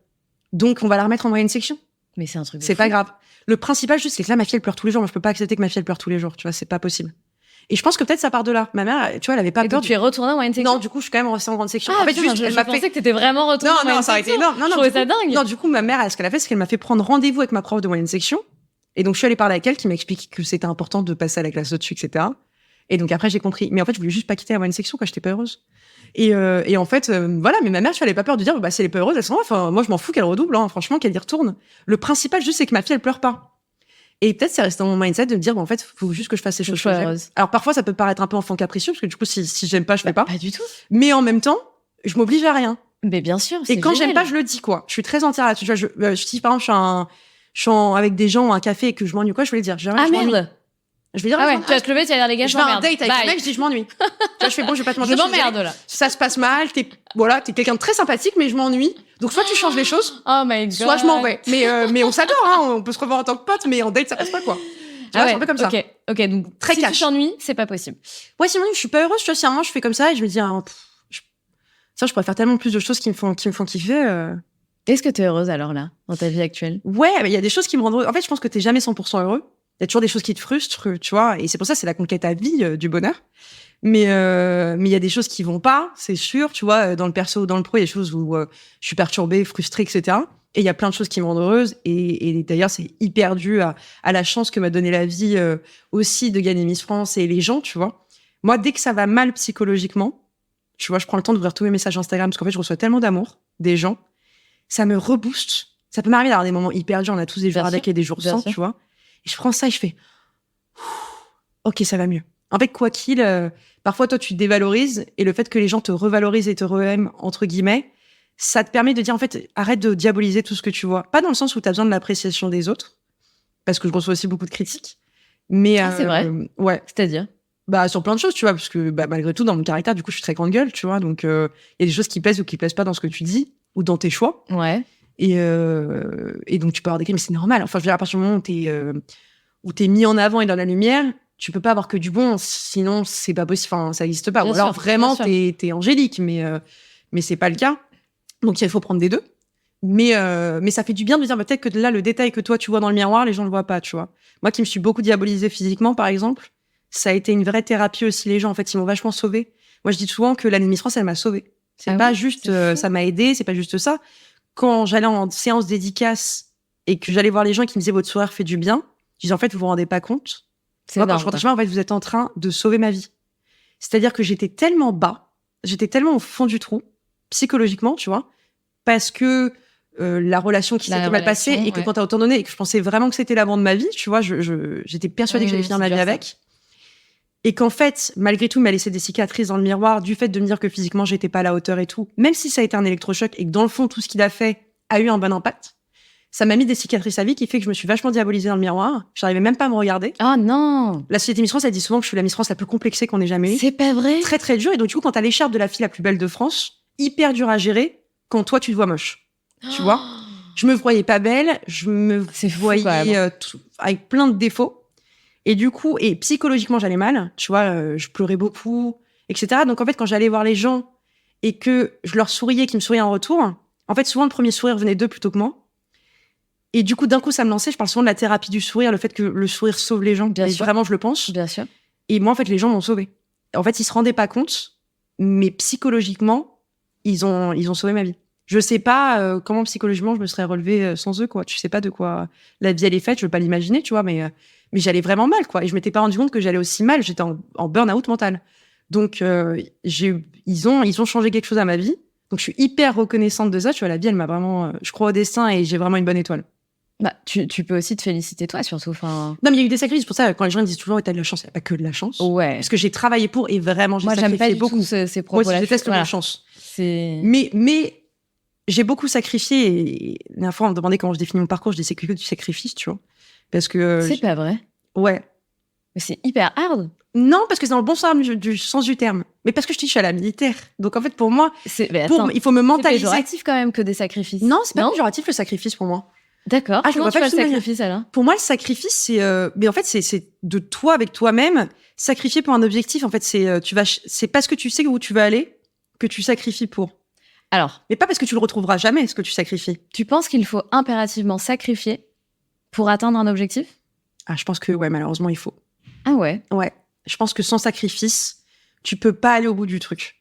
Donc, on va la remettre en moyenne section. Mais c'est un truc. C'est pas grave. Le principal, juste, c'est que là, ma fille, elle pleure tous les jours. Moi, je peux pas accepter que ma fille, elle pleure tous les jours. Tu vois, c'est pas possible. Et je pense que peut-être ça part de là. Ma mère, tu vois, elle avait pas peur. Tu es retournée en moyenne section? Non, du coup, je suis quand même restée en grande section. Ah, en fait, putain, juste, je pensais que t'étais vraiment retournée en moyenne section. Non, ça aurait été énorme. Non, je trouvais ça dingue. Non, du coup, ma mère, ce qu'elle a fait, c'est qu'elle m'a fait prendre rendez-vous avec ma prof de moyenne section. Et donc, je suis allée parler avec elle, qui m'a expliqué que c'était important de passer à la classe au-dessus, etc. Et donc, après, j'ai compris. Mais en fait, je voulais juste pas quitter la moyenne section, quand j'étais pas heureuse. Et en fait, voilà, mais ma mère, tu vois, elle avait pas peur de dire, bah, si elle est pas heureuse, elle s'en va. Enfin, moi, je m'en fous qu'elle redouble, hein, franchement, qu'elle y retourne. Le principal, juste, c'est que ma fille, elle pleure pas. Et peut-être, c'est resté dans mon mindset de me dire, en fait, faut juste que je fasse ces choses que j'aime. Alors, parfois, ça peut paraître un peu enfant capricieux, parce que du coup, si j'aime pas, je fais pas. Pas du tout. Mais en même temps, je m'oblige à rien. Mais bien sûr. Et quand j'aime pas, je le dis, quoi. Je suis très entière là-dessus. Tu vois, si par exemple, je suis avec des gens à un café et que je m'ennuie, quoi, je vais le dire. Merde. Je vais dire, ouais, tu vas te lever, tu vas dire, les gars, je vais à un date avec un mec, je dis, je m'ennuie. Tu vois, je fais, bon, je vais pas te mentir. Je m'emmerde, là. Ça se passe mal, t'es quelqu'un de très sympathique, mais je m'ennuie. Donc, soit tu changes les choses. Oh my God. Soit je m'en vais. Mais on s'adore, hein. On peut se revoir en tant que pote, mais en date, ça passe pas, quoi. Tu vois, c'est un peu comme ça. Ok, donc, très si cash. tu t'ennuies, c'est pas possible. Ouais, si je suis pas heureuse, tu vois, si à un moment, je fais comme ça et je me dis, ça, je pourrais faire tellement plus de choses qui me font kiffer. Est-ce que t'es heureuse, alors, là, dans ta vie actuelle? Ouais, il y a des choses qui me rendent heureuse. En fait, je pense que t'es jamais 100% heureux. Il y a toujours des choses qui te frustrent, tu vois, et c'est pour ça c'est la conquête à vie du bonheur. Mais il y a des choses qui vont pas, c'est sûr, tu vois, dans le perso ou dans le pro, il y a des choses où je suis perturbée, frustrée, etc. Et il y a plein de choses qui me rendent heureuse. Et d'ailleurs, c'est hyper dû à la chance que m'a donné la vie aussi de gagner Miss France et les gens, tu vois. Moi, dès que ça va mal psychologiquement, tu vois, je prends le temps d'ouvrir tous mes messages Instagram parce qu'en fait, je reçois tellement d'amour des gens, ça me rebooste. Ça peut m'arriver d'avoir des moments hyper durs. On a tous des jours avec et des jours sans, tu vois. Et je prends ça et je fais ok, ça va mieux. En fait, quoi qu'il, parfois toi tu te dévalorises et le fait que les gens te revalorisent et te re-aiment entre guillemets, ça te permet de dire en fait arrête de diaboliser tout ce que tu vois. Pas dans le sens où tu as besoin de l'appréciation des autres, parce que je reçois aussi beaucoup de critiques. Mais c'est vrai. Ouais. C'est-à-dire sur plein de choses, tu vois, parce que malgré tout dans mon caractère, du coup, je suis très grande gueule, tu vois. Donc il y a des choses qui plaisent ou qui plaisent pas dans ce que tu dis ou dans tes choix. Ouais. Et donc tu peux avoir des critiques, mais c'est normal. Enfin, je veux dire, à partir du moment où t'es mis en avant et dans la lumière, tu peux pas avoir que du bon, sinon c'est pas possible. Enfin, ça n'existe pas. Bien Ou alors sûr, vraiment bien sûr. t'es angélique, mais c'est pas le cas. Donc il faut prendre des deux. Mais ça fait du bien de dire peut-être que là le détail que toi tu vois dans le miroir, les gens le voient pas, tu vois. Moi qui me suis beaucoup diabolisée physiquement, par exemple, ça a été une vraie thérapie aussi. Les gens, en fait, ils m'ont vachement sauvée. Moi, je dis souvent que l'année Miss France, elle m'a sauvée. C'est pas juste, ça m'a aidée, c'est pas juste ça. Quand j'allais en séance dédicace et que j'allais voir les gens qui me disaient votre sourire fait du bien, je disais en fait vous vous rendez pas compte. Moi, quand je rentrais chez moi, en fait, vous êtes en train de sauver ma vie. C'est-à-dire que j'étais tellement bas, j'étais tellement au fond du trou, psychologiquement, tu vois, parce que la relation qui s'était mal passée et que quand t'as autant donné et que je pensais vraiment que c'était l'amour de ma vie, tu vois, j'étais persuadée que j'allais finir ma vie avec. Et qu'en fait, malgré tout, il m'a laissé des cicatrices dans le miroir du fait de me dire que physiquement, j'étais pas à la hauteur et tout. Même si ça a été un électrochoc et que dans le fond, tout ce qu'il a fait a eu un bon impact, ça m'a mis des cicatrices à vie qui fait que je me suis vachement diabolisée dans le miroir. J'arrivais même pas à me regarder. Oh non! La société Miss France, elle dit souvent que je suis la Miss France la plus complexée qu'on ait jamais eue. C'est pas vrai? Très, très dur. Et donc, du coup, quand t'as l'écharpe de la fille la plus belle de France, hyper dur à gérer quand toi, tu te vois moche. Tu vois? Je me voyais pas belle. Je me voyais avec plein de défauts. Et du coup, et psychologiquement, j'allais mal. Tu vois, je pleurais beaucoup, etc. Donc, en fait, quand j'allais voir les gens et que je leur souriais, qu'ils me souriaient en retour, en fait, souvent, le premier sourire venait d'eux plutôt que moi. Et du coup, d'un coup, ça me lançait. Je parle souvent de la thérapie du sourire, le fait que le sourire sauve les gens. Bien sûr. Vraiment, je le pense. Bien sûr. Et moi, en fait, les gens m'ont sauvée. En fait, ils se rendaient pas compte, mais psychologiquement, ils ont sauvé ma vie. Je sais pas comment psychologiquement je me serais relevée sans eux, quoi. Tu sais pas de quoi la vie elle est faite. Je veux pas l'imaginer, tu vois, mais j'allais vraiment mal, quoi. Et je m'étais pas rendu compte que j'allais aussi mal. J'étais en burn-out mental. Donc, ils ont changé quelque chose à ma vie. Donc, je suis hyper reconnaissante de ça. Tu vois, la vie, elle m'a vraiment. Je crois au destin et j'ai vraiment une bonne étoile. Bah, tu peux aussi te féliciter toi, surtout. Enfin... Non, mais il y a eu des sacrifices. Pour ça, quand les gens me disent toujours, t'as de la chance, il n'y a pas que de la chance. Ouais. Parce que j'ai travaillé pour et vraiment, j'ai sacrifié beaucoup. Moi, j'aime pas du tout ces propos-là. Moi, je déteste la chance. Mais j'ai beaucoup sacrifié. Et la dernière fois, on me demandait comment je définis mon parcours. Je dis, c'est que du sacrifice, tu vois. Parce que. C'est pas vrai. Ouais. Mais c'est hyper hard. Non, parce que c'est dans le bon sens du sens du terme. Mais parce que je suis à la militaire. Donc, en fait, pour moi, il faut me mentaliser. C'est péjoratif quand même que des sacrifices. Non, c'est pas péjoratif le sacrifice pour moi. D'accord. Ah, je vois pas le sacrifice alors. Pour moi, le sacrifice, c'est, mais en fait, c'est de toi avec toi-même, sacrifier pour un objectif. En fait, c'est parce que tu sais où tu vas aller que tu sacrifies pour. Alors. Mais pas parce que tu le retrouveras jamais, ce que tu sacrifies. Tu penses qu'il faut impérativement sacrifier pour atteindre un objectif? Ah, je pense que, ouais, malheureusement, il faut. Ah ouais? Ouais. Je pense que sans sacrifice, tu peux pas aller au bout du truc.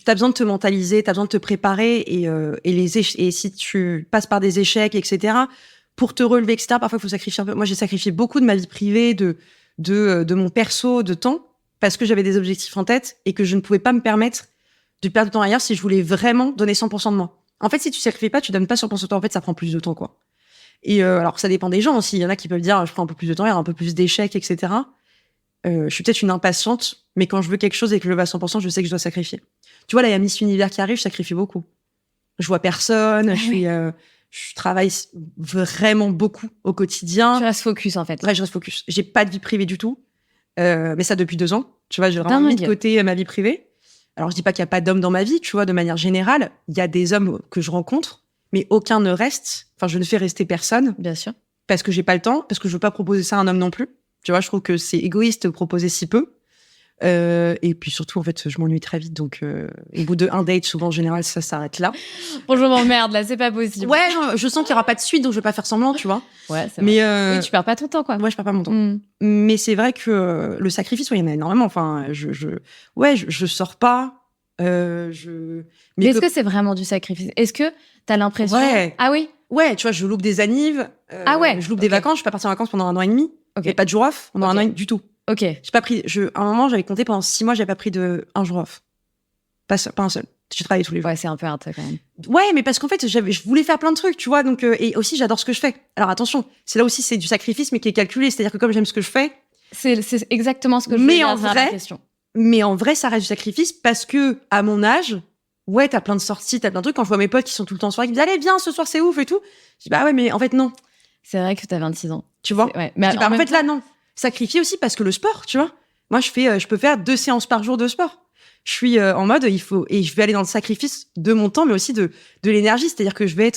T'as besoin de te mentaliser, t'as besoin de te préparer et si tu passes par des échecs, etc., pour te relever, etc., parfois il faut sacrifier un peu. Moi, j'ai sacrifié beaucoup de ma vie privée, de mon perso, de temps, parce que j'avais des objectifs en tête et que je ne pouvais pas me permettre de perdre du temps ailleurs si je voulais vraiment donner 100% de moi. En fait, si tu sacrifies pas, tu donnes pas 100% de toi. En fait, ça prend plus de temps, quoi. Et alors, ça dépend des gens aussi. Il y en a qui peuvent dire, je prends un peu plus de temps, il y a un peu plus d'échecs, etc. Je suis peut-être une impatiente, mais quand je veux quelque chose et que je le veux à 100%, je sais que je dois sacrifier. Tu vois, là, il y a Miss Univers qui arrive, je sacrifie beaucoup. Je vois personne, je travaille vraiment beaucoup au quotidien. Tu restes focus, en fait. Ouais, je reste focus. J'ai pas de vie privée du tout, mais ça depuis 2 ans. Tu vois, j'ai vraiment mis de côté ma vie privée. Alors, je dis pas qu'il y a pas d'hommes dans ma vie, tu vois, de manière générale. Il y a des hommes que je rencontre, mais aucun ne reste. Enfin, je ne fais rester personne. Bien sûr. Parce que j'ai pas le temps, parce que je veux pas proposer ça à un homme non plus. Tu vois, je trouve que c'est égoïste de proposer si peu. Et puis surtout, en fait, je m'ennuie très vite. Donc, au bout d'un date, souvent, en général, ça s'arrête là. Bon, je m'emmerde, là, c'est pas possible. Ouais, je sens qu'il y aura pas de suite, donc je vais pas faire semblant, tu vois. Ouais, c'est vrai. Oui, tu perds pas ton temps, quoi. Ouais, je perds pas mon temps. Mais c'est vrai que le sacrifice, ouais, il y en a énormément. Enfin, je sors pas. Mais est-ce que c'est vraiment du sacrifice? Est-ce que t'as l'impression... Ouais. Ah oui? Ouais, tu vois, je loupe des annives. Je loupe des vacances. Je suis pas partie en vacances pendant 1 an et demi. Okay. Et pas de jour off pendant 1 an et demi du tout. Ok. J'ai pas pris. À un moment, j'avais compté pendant 6 mois, j'avais pas pris de un jour off. Pas un seul. J'ai travaillé tous les jours. Ouais, c'est un peu hard quand même. Ouais, mais parce qu'en fait, je voulais faire plein de trucs, tu vois. Donc, et aussi, j'adore ce que je fais. Alors attention, c'est là aussi, c'est du sacrifice, mais qui est calculé. C'est-à-dire que comme j'aime ce que je fais. C'est exactement ce que je voulais dire dans la question. Mais en vrai, ça reste du sacrifice parce que, à mon âge, ouais, t'as plein de sorties, t'as plein de trucs. Quand je vois mes potes qui sont tout le temps en soirée, qui me disent, allez, viens, ce soir, c'est ouf et tout. Je dis, bah ouais, mais en fait, non. C'est vrai que t'as 26 ans. Tu vois? Ouais. Mais en fait, là, non. Sacrifier aussi parce que le sport, tu vois. Moi, je peux faire 2 séances par jour de sport. Je suis en mode, et je vais aller dans le sacrifice de mon temps, mais aussi de l'énergie. C'est-à-dire que je vais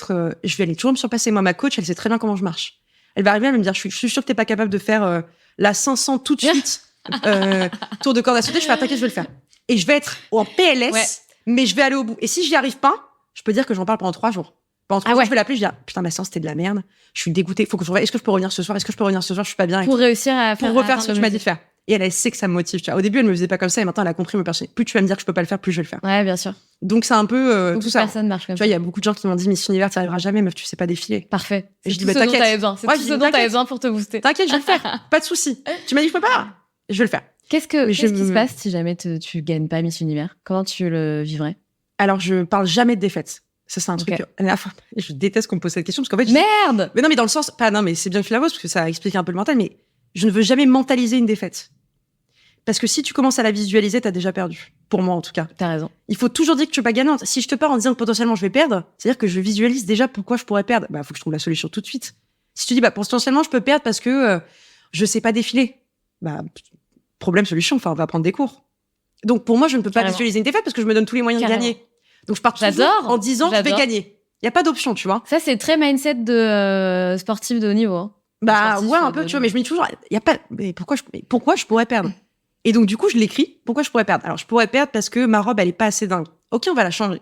aller toujours me surpasser. Moi, ma coach, elle sait très bien comment je marche. Elle va arriver à me dire, je suis sûre que t'es pas capable de faire la 500 tout de suite, tour de corde à sauter. Je fais, t'inquiète, je vais le faire. Et je vais être en PLS, mais je vais aller au bout. Et si j'y arrive pas, je peux dire que j'en parle pendant 3 jours. Pendant 3 jours, je vais l'appeler, je dis, putain, ma séance, c'était de la merde. Je suis dégoûtée. Faut que je revienne. Est-ce que je peux revenir ce soir? Je suis pas bien. Pour réussir à faire. Pour refaire ce que tu m'as dit de faire. Et elle sait que ça me motive. Tu vois. Au début, elle me faisait pas comme ça, et maintenant, elle a compris me percer. Plus tu vas me dire que je peux pas le faire, plus je vais le faire. Ouais, bien sûr. Donc, c'est un peu tout ça. Personne marche comme ça. Tu vois, il y a beaucoup de gens qui m'ont dit, Miss Univers, tu arriveras jamais, meuf, tu sais pas défiler. Parfait. Et je dis, bah, t'inquiète. C'est tout ce dont t'avais besoin pour te booster. T'inquiète, je vais le faire. Pas de souci. Tu m'as dit, je peux pas. Je vais le faire. Qu'est-ce qui se passe si jamais tu gagnes pas Miss Univers? Comment tu le vivrais? Alors, je parle jamais de défaite. Ça, c'est un truc. Je déteste qu'on me pose cette question parce qu'en fait. Merde! Mais non, mais dans le sens. Non, mais c'est bien que tu la poses parce que ça explique un peu le mental, mais je ne veux jamais mentaliser une défaite. Parce que si tu commences à la visualiser, t'as déjà perdu. Pour moi, en tout cas. T'as raison. Il faut toujours dire que tu es pas gagnante. Si je te pars en disant que potentiellement je vais perdre, c'est-à-dire que je visualise déjà pourquoi je pourrais perdre. Bah, faut que je trouve la solution tout de suite. Si tu dis, bah, potentiellement, je peux perdre parce que je sais pas défiler. Bah, problème, solution. Enfin, on va prendre des cours. Donc, pour moi, je ne peux pas visualiser une défaite parce que je me donne tous les moyens de gagner. Donc, je pars toujours en disant, je vais gagner. Il y a pas d'option, tu vois. Ça, c'est très mindset de sportif de haut niveau. Hein. Bah, ouais, un peu, tu vois, mais je me dis toujours, il y a pas, mais pourquoi je pourrais perdre? Et donc, du coup, je l'écris. Pourquoi je pourrais perdre? Alors, je pourrais perdre parce que ma robe, elle est pas assez dingue. Ok, on va la changer.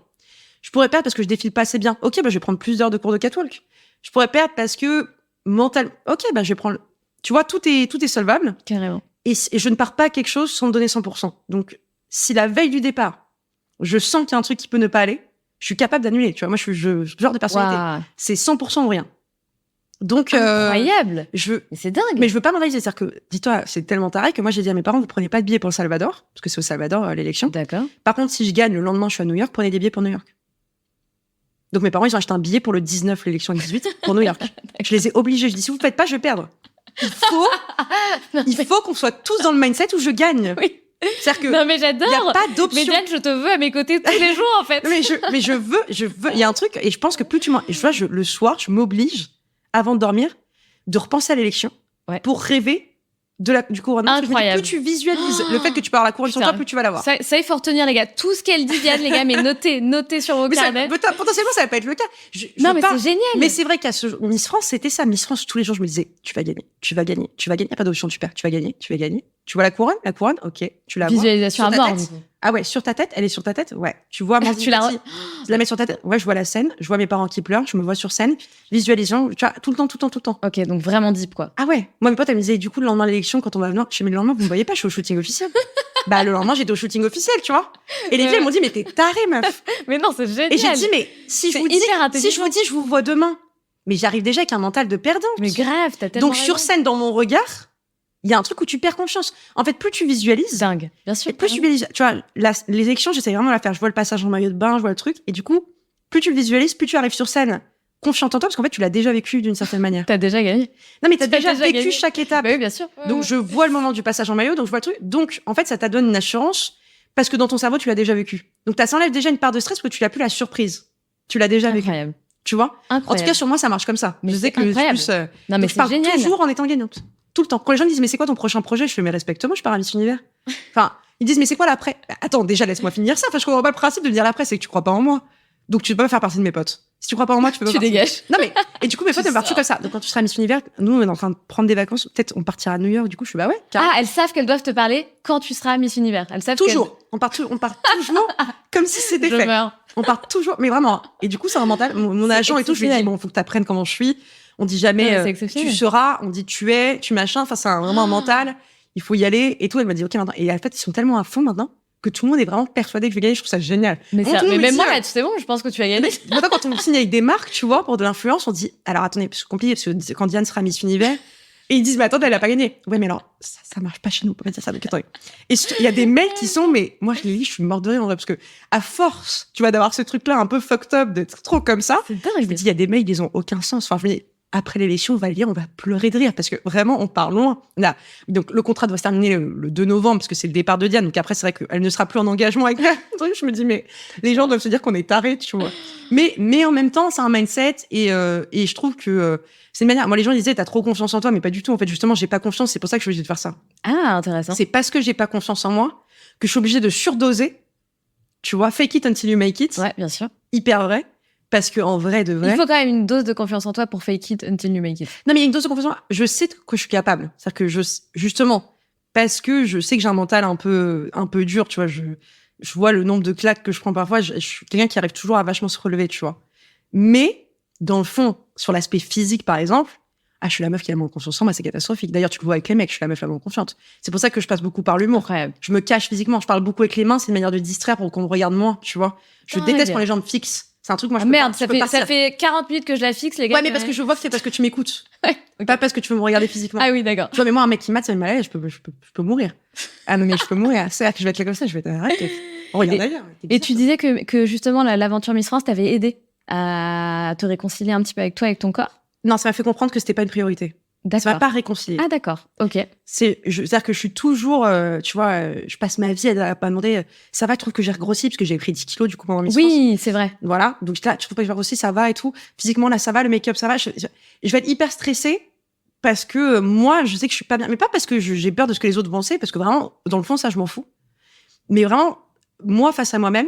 Je pourrais perdre parce que je défile pas assez bien. Ok, bah, je vais prendre plus d'heures de cours de catwalk. Je pourrais perdre parce que mental. Ok, bah, je vais prendre. Tu vois, tout est solvable. Carrément. Et je ne pars pas à quelque chose sans me donner 100%. Donc, si la veille du départ, je sens qu'il y a un truc qui peut ne pas aller, je suis capable d'annuler. Tu vois, moi, je suis ce genre de personnalité. Wow. C'est 100% ou rien. Donc, incroyable. Mais c'est dingue. Mais je veux pas m'analyser. C'est-à-dire que, dis-toi, c'est tellement taré que moi, j'ai dit à mes parents, vous prenez pas de billets pour le Salvador, parce que c'est au Salvador, l'élection. D'accord. Par contre, si je gagne, le lendemain, je suis à New York, prenez des billets pour New York. Donc, mes parents, ils ont acheté un billet pour le 19, l'élection 18, pour New York. Je les ai obligés. Je dis, si vous ne faites pas, je vais perdre. Il faut qu'on soit tous dans le mindset où je gagne. Oui. C'est-à-dire que. Non, mais j'adore. Il n'y a pas d'option. Mais Diane, je te veux à mes côtés tous les jours, en fait. mais je veux. Il y a un truc, et je pense que plus tu m'en. Le soir, je m'oblige, avant de dormir, de repenser à l'élection pour rêver du couronnement. Incroyable. Plus tu visualises le fait que tu peux avoir la couronne sur toi, plus tu vas l'avoir. Ça, il faut retenir, les gars. Tout ce qu'elle dit, Diane, les gars, mais notez sur vos carnets. Potentiellement, ça va pas être le cas. Non, mais c'est génial. Mais c'est vrai qu'à Miss France, c'était ça. Miss France, tous les jours, je me disais, tu vas gagner. Il n'y a pas d'option, tu perds. Tu vas gagner. Tu vois la couronne, ok. Tu la vois. Visualisation à mort. Ah ouais, sur ta tête, elle est sur ta tête. Ouais. Tu vois, tu la mets sur ta tête. Ouais, je vois la scène. Je vois mes parents qui pleurent. Je me vois sur scène. Visualisation, tu vois, tout le temps. Ok, donc vraiment deep, quoi. Ah ouais. Moi, mes potes, elles me disaient, du coup, le lendemain de l'élection, quand on va venir, je dis, mais le lendemain, vous me voyez pas, je suis au shooting officiel. Bah, le lendemain, j'étais au shooting officiel, tu vois. Et les filles, elles m'ont dit, mais t'es tarée, meuf. Mais non, c'est génial. Et j'ai dit, mais si je vous dis, je vous vois demain. Mais j'arrive déjà avec un mental de perdante. Mais grave, t'as tellement Donc, sur scène, dans mon regard, il y a un truc où tu perds confiance. En fait, plus tu visualises. Dingue. Bien sûr. Plus tu visualises. Tu vois, les élections, j'essaie vraiment de la faire. Je vois le passage en maillot de bain, je vois le truc. Et du coup, plus tu le visualises, plus tu arrives sur scène confiante en toi, parce qu'en fait, tu l'as déjà vécu d'une certaine manière. T'as déjà gagné. Non, mais t'as déjà vécu chaque étape. Bah oui, bien sûr. Donc, je vois le moment du passage en maillot, donc je vois le truc. Donc, en fait, ça t'adonne une assurance, parce que dans ton cerveau, tu l'as déjà vécu. Donc, ça enlève déjà une part de stress, parce que tu l'as plus la surprise. Tu l'as déjà vécu. Tu vois? Incroyable. En tout cas, sur moi, ça marche comme ça. Mais je sais que non, mais je pars toujours en étant gagnante. Tout le temps. Quand les gens me disent, mais c'est quoi ton prochain projet? Je fais, mais respecte-moi, je pars à Miss Univers. Enfin, ils disent, mais c'est quoi l'après? Attends, déjà, laisse-moi finir ça. Enfin, je comprends pas le principe de me dire l'après, c'est que tu crois pas en moi. Donc, tu peux pas faire partie de mes potes. Si tu crois pas en moi, tu peux pas. Tu dégages. Non, mais, et du coup, mes potes, elles partent comme ça. Donc, quand tu seras à Miss Univers, nous, on est en train de prendre des vacances. Peut-être, on partira à New York. Du coup, je suis, bah ouais. Ah, elles savent qu'elles doivent te parler quand tu seras à Miss Univers. Elles savent toujours. On part toujours comme si c'était fait. On part toujours, mais vraiment. Et du coup, c'est un mental. Mon agent et tout, je lui dis, bon, faut que t'apprennes comment je suis. On dit jamais tu seras, on dit tu es, tu machin. Enfin, c'est vraiment un mental. Il faut y aller et tout. Elle m'a dit ok maintenant. Et en fait, ils sont tellement à fond maintenant que tout le monde est vraiment persuadé que je vais gagner. Je trouve ça génial. Mais même moi, là, c'est bon. Je pense que tu vas gagner. Maintenant, quand on signe avec des marques, tu vois, pour de l'influence, on dit alors attendez, parce que compliqué, parce que quand Diane sera Miss Univers, Et ils disent, mais attends, elle a pas gagné. Ouais, mais alors, ça marche pas chez nous, on peut pas dire ça. Donc, attendez. Et il y a des mails qui sont, mais moi, je les lis, je suis morte de rire, en vrai, parce que, à force, tu vois, d'avoir ce truc-là un peu fucked up, d'être trop comme ça. C'est dingue. Je me dis, il y a des mails, ils ont aucun sens. Enfin, je me dis, après l'élection, on va lire, on va pleurer de rire, parce que vraiment, on part loin. Là, donc, le contrat doit se terminer le 2 novembre, parce que c'est le départ de Diane. Donc après, c'est vrai qu'elle ne sera plus en engagement avec la... Je me dis, mais les gens doivent se dire qu'on est tarés, tu vois. Mais en même temps, c'est un mindset, et je trouve que c'est une manière. Moi, les gens disaient, t'as trop confiance en toi, mais pas du tout. En fait, justement, j'ai pas confiance, c'est pour ça que je suis obligée de faire ça. Ah, intéressant. C'est parce que j'ai pas confiance en moi que je suis obligée de surdoser, tu vois, fake it until you make it. Ouais, bien sûr. Hyper vrai. Parce que en vrai de vrai. Il faut quand même une dose de confiance en toi pour fake it until you make it. Non, mais il y a une dose de confiance en moi. Je sais que je suis capable. C'est-à-dire que justement, parce que je sais que j'ai un mental un peu dur, tu vois, je vois le nombre de claques que je prends parfois. Je suis quelqu'un qui arrive toujours à vachement se relever, tu vois. Mais, dans le fond, sur l'aspect physique, par exemple, je suis la meuf qui a moins confiance en moi, c'est catastrophique. D'ailleurs, tu le vois avec les mecs, je suis la meuf la moins confiante. C'est pour ça que je passe beaucoup par l'humour. Incroyable. Je me cache physiquement. Je parle beaucoup avec les mains, c'est une manière de distraire pour qu'on me regarde moins, tu vois. Je déteste quand les gens me fixent. C'est un truc, moi, je peux merde, pas, ça fait 40 minutes que je la fixe, les gars. Ouais, mais parce que je vois que c'est parce que tu m'écoutes. Ouais, okay. Pas parce que tu veux me regarder physiquement. Ah oui, d'accord. Tu vois, mais moi, un mec qui mate, ça me met mal à l'aise, je peux mourir. Ah non, mais je peux mourir. C'est-à-dire que je vais être là comme ça, je vais arrêter. Regarde ailleurs. Et tu disais que justement, l'aventure Miss France t'avait aidé à te réconcilier un petit peu avec toi, avec ton corps? Non, ça m'a fait comprendre que c'était pas une priorité. D'accord. Ça m'a pas réconcilier. Ah, d'accord. Ok. C'est-à-dire que je suis toujours, tu vois, je passe ma vie à pas demander, ça va, je trouve que j'ai regrossi, parce que j'ai pris 10 kilos, du coup, pendant Miss France. Oui, c'est vrai. Voilà. Donc, là, tu trouves pas que j'ai regrossi, ça va et tout. Physiquement, là, ça va, le make-up, ça va. Je vais être hyper stressée parce que moi, je sais que je suis pas bien. Mais pas parce que j'ai peur de ce que les autres pensaient, parce que vraiment, dans le fond, ça, je m'en fous. Mais vraiment, moi, face à moi-même,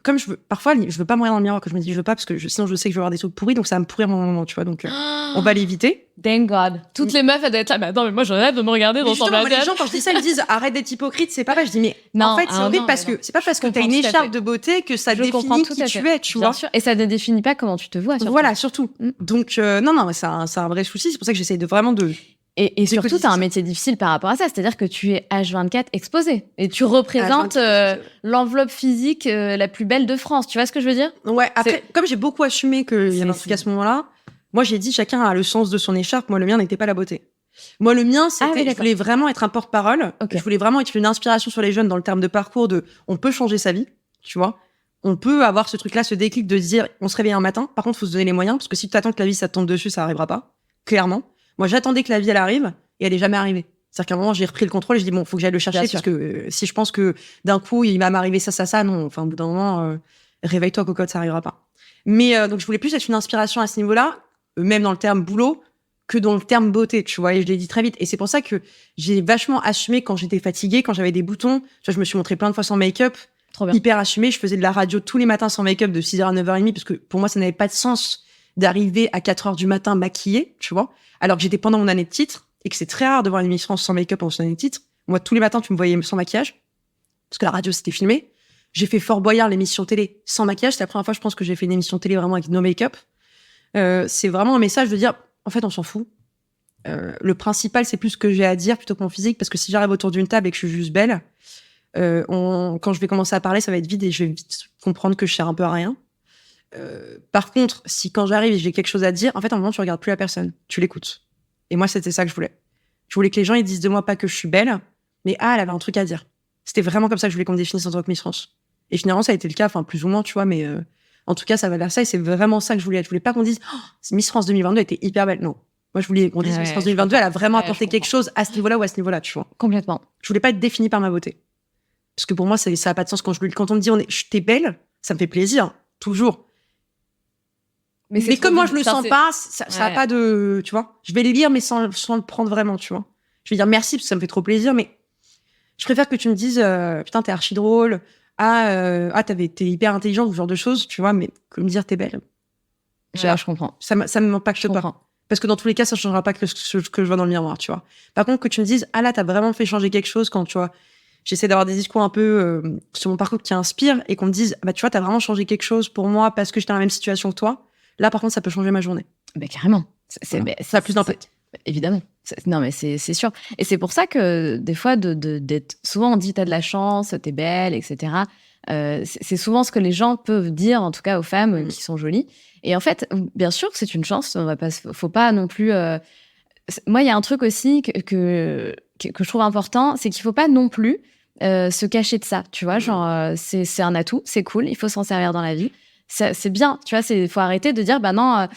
comme parfois, je veux pas me regarder dans le miroir quand je me dis je veux pas, parce que sinon je sais que je vais avoir des trucs pourris, donc ça va me pourrir mon moment, tu vois. Donc, on va l'éviter. Thank God. Toutes les meufs, elles doivent être là. Mais attends, mais moi, je rêve de me regarder dans son les gens, quand je dis ça, ils disent arrête d'être hypocrite, c'est pas vrai. Je dis, mais non, en fait, c'est horrible parce que c'est pas parce que t'as une écharpe de beauté que ça définit qui tu es, tu vois. Bien sûr. Et ça ne définit pas comment tu te vois, surtout. Voilà, surtout. Donc, non, c'est un vrai souci. C'est pour ça que j'essaie de vraiment de. Et surtout, tu as un métier difficile par rapport à ça. C'est-à-dire que tu es H24 exposé. Et tu représentes l'enveloppe physique la plus belle de France. Tu vois ce que je veux dire? Ouais, après, comme j'ai beaucoup assumé qu'il y avait un truc à ce moment-là, moi, j'ai dit chacun a le sens de son écharpe. Moi, le mien n'était pas la beauté. Moi, le mien, c'était, je voulais vraiment être un porte-parole. Okay. Je voulais vraiment être une inspiration sur les jeunes dans le terme de parcours on peut changer sa vie, tu vois. On peut avoir ce truc-là, ce déclic de se dire, on se réveille un matin. Par contre, faut se donner les moyens, parce que si tu attends que la vie, ça te tombe dessus, ça arrivera pas. Clairement. Moi, j'attendais que la vie, elle arrive, et elle est jamais arrivée. C'est-à-dire qu'à un moment, j'ai repris le contrôle et je dis, bon, faut que j'aille le chercher, parce que si je pense que d'un coup, il va m'arriver ça, non. Enfin, au bout d'un moment, réveille-toi, cocotte, ça arrivera pas. Mais donc, je voulais plus être une inspiration à ce niveau-là, même dans le terme boulot, que dans le terme beauté, tu vois. Et je l'ai dit très vite. Et c'est pour ça que j'ai vachement assumé quand j'étais fatiguée, quand j'avais des boutons. Tu vois, je me suis montrée plein de fois sans make-up. Hyper assumée. Je faisais de la radio tous les matins sans make-up de 6h à 9h30, parce que pour moi, ça n'avait pas de sens d'arriver à 4h du matin maquillée, tu vois. Alors que j'étais pendant mon année de titre, et que c'est très rare de voir une Miss France sans make-up en son année de titre. Moi, tous les matins, tu me voyais sans maquillage, parce que la radio, c'était filmé. J'ai fait Fort Boyard, l'émission télé, sans maquillage. C'est la première fois, je pense, que j'ai fait une émission télé vraiment avec no make-up. C'est vraiment un message de dire, en fait, on s'en fout. Le principal, c'est plus ce que j'ai à dire plutôt que mon physique, parce que si j'arrive autour d'une table et que je suis juste belle, quand je vais commencer à parler, ça va être vide et je vais vite comprendre que je sers un peu à rien. Par contre, si quand j'arrive et j'ai quelque chose à dire, en fait, à un moment, tu regardes plus la personne, tu l'écoutes. Et moi, c'était ça que je voulais. Je voulais que les gens ils disent de moi pas que je suis belle, mais elle avait un truc à dire. C'était vraiment comme ça que je voulais qu'on me définisse en tant que Miss France. Et finalement, ça a été le cas, enfin plus ou moins, tu vois, mais en tout cas, ça va vers ça et c'est vraiment ça que je voulais. Je voulais pas qu'on dise Miss France 2022 était hyper belle. Non, moi je voulais qu'on dise Miss France 2022, elle a vraiment apporté quelque chose à ce niveau-là ou à ce niveau-là, tu vois. Complètement. Je voulais pas être définie par ma beauté, parce que pour moi, ça a pas de sens quand on me dit t'es belle, ça me fait plaisir toujours. Mais comme moi, je le sens pas, ça a pas de, tu vois. Je vais les lire, mais sans le prendre vraiment, tu vois. Je vais dire merci parce que ça me fait trop plaisir, mais je préfère que tu me dises, putain, t'es archi drôle, t'es hyper intelligente, ce genre de choses, tu vois, mais que me dire t'es belle. Je comprends. Ça me m'impacte pas. Parce que dans tous les cas, ça changera pas que ce que je vois dans le miroir, tu vois. Par contre, que tu me dises, là, t'as vraiment fait changer quelque chose quand, tu vois, j'essaie d'avoir des discours un peu sur mon parcours qui inspirent et qu'on me dise, tu vois, t'as vraiment changé quelque chose pour moi parce que j'étais dans la même situation que toi. Là, par contre, ça peut changer ma journée. Carrément. Ça a plus d'impact. Évidemment. Non, mais c'est sûr. Et c'est pour ça que des fois, d'être souvent on dit t'as de la chance, t'es belle, etc. C'est souvent ce que les gens peuvent dire, en tout cas aux femmes qui sont jolies. Et en fait, bien sûr que c'est une chance. Faut pas non plus moi, il y a un truc aussi que je trouve important, c'est qu'il faut pas non plus se cacher de ça, tu vois, genre c'est un atout, c'est cool, il faut s'en servir dans la vie. C'est bien, tu vois, faut arrêter de dire, bah non,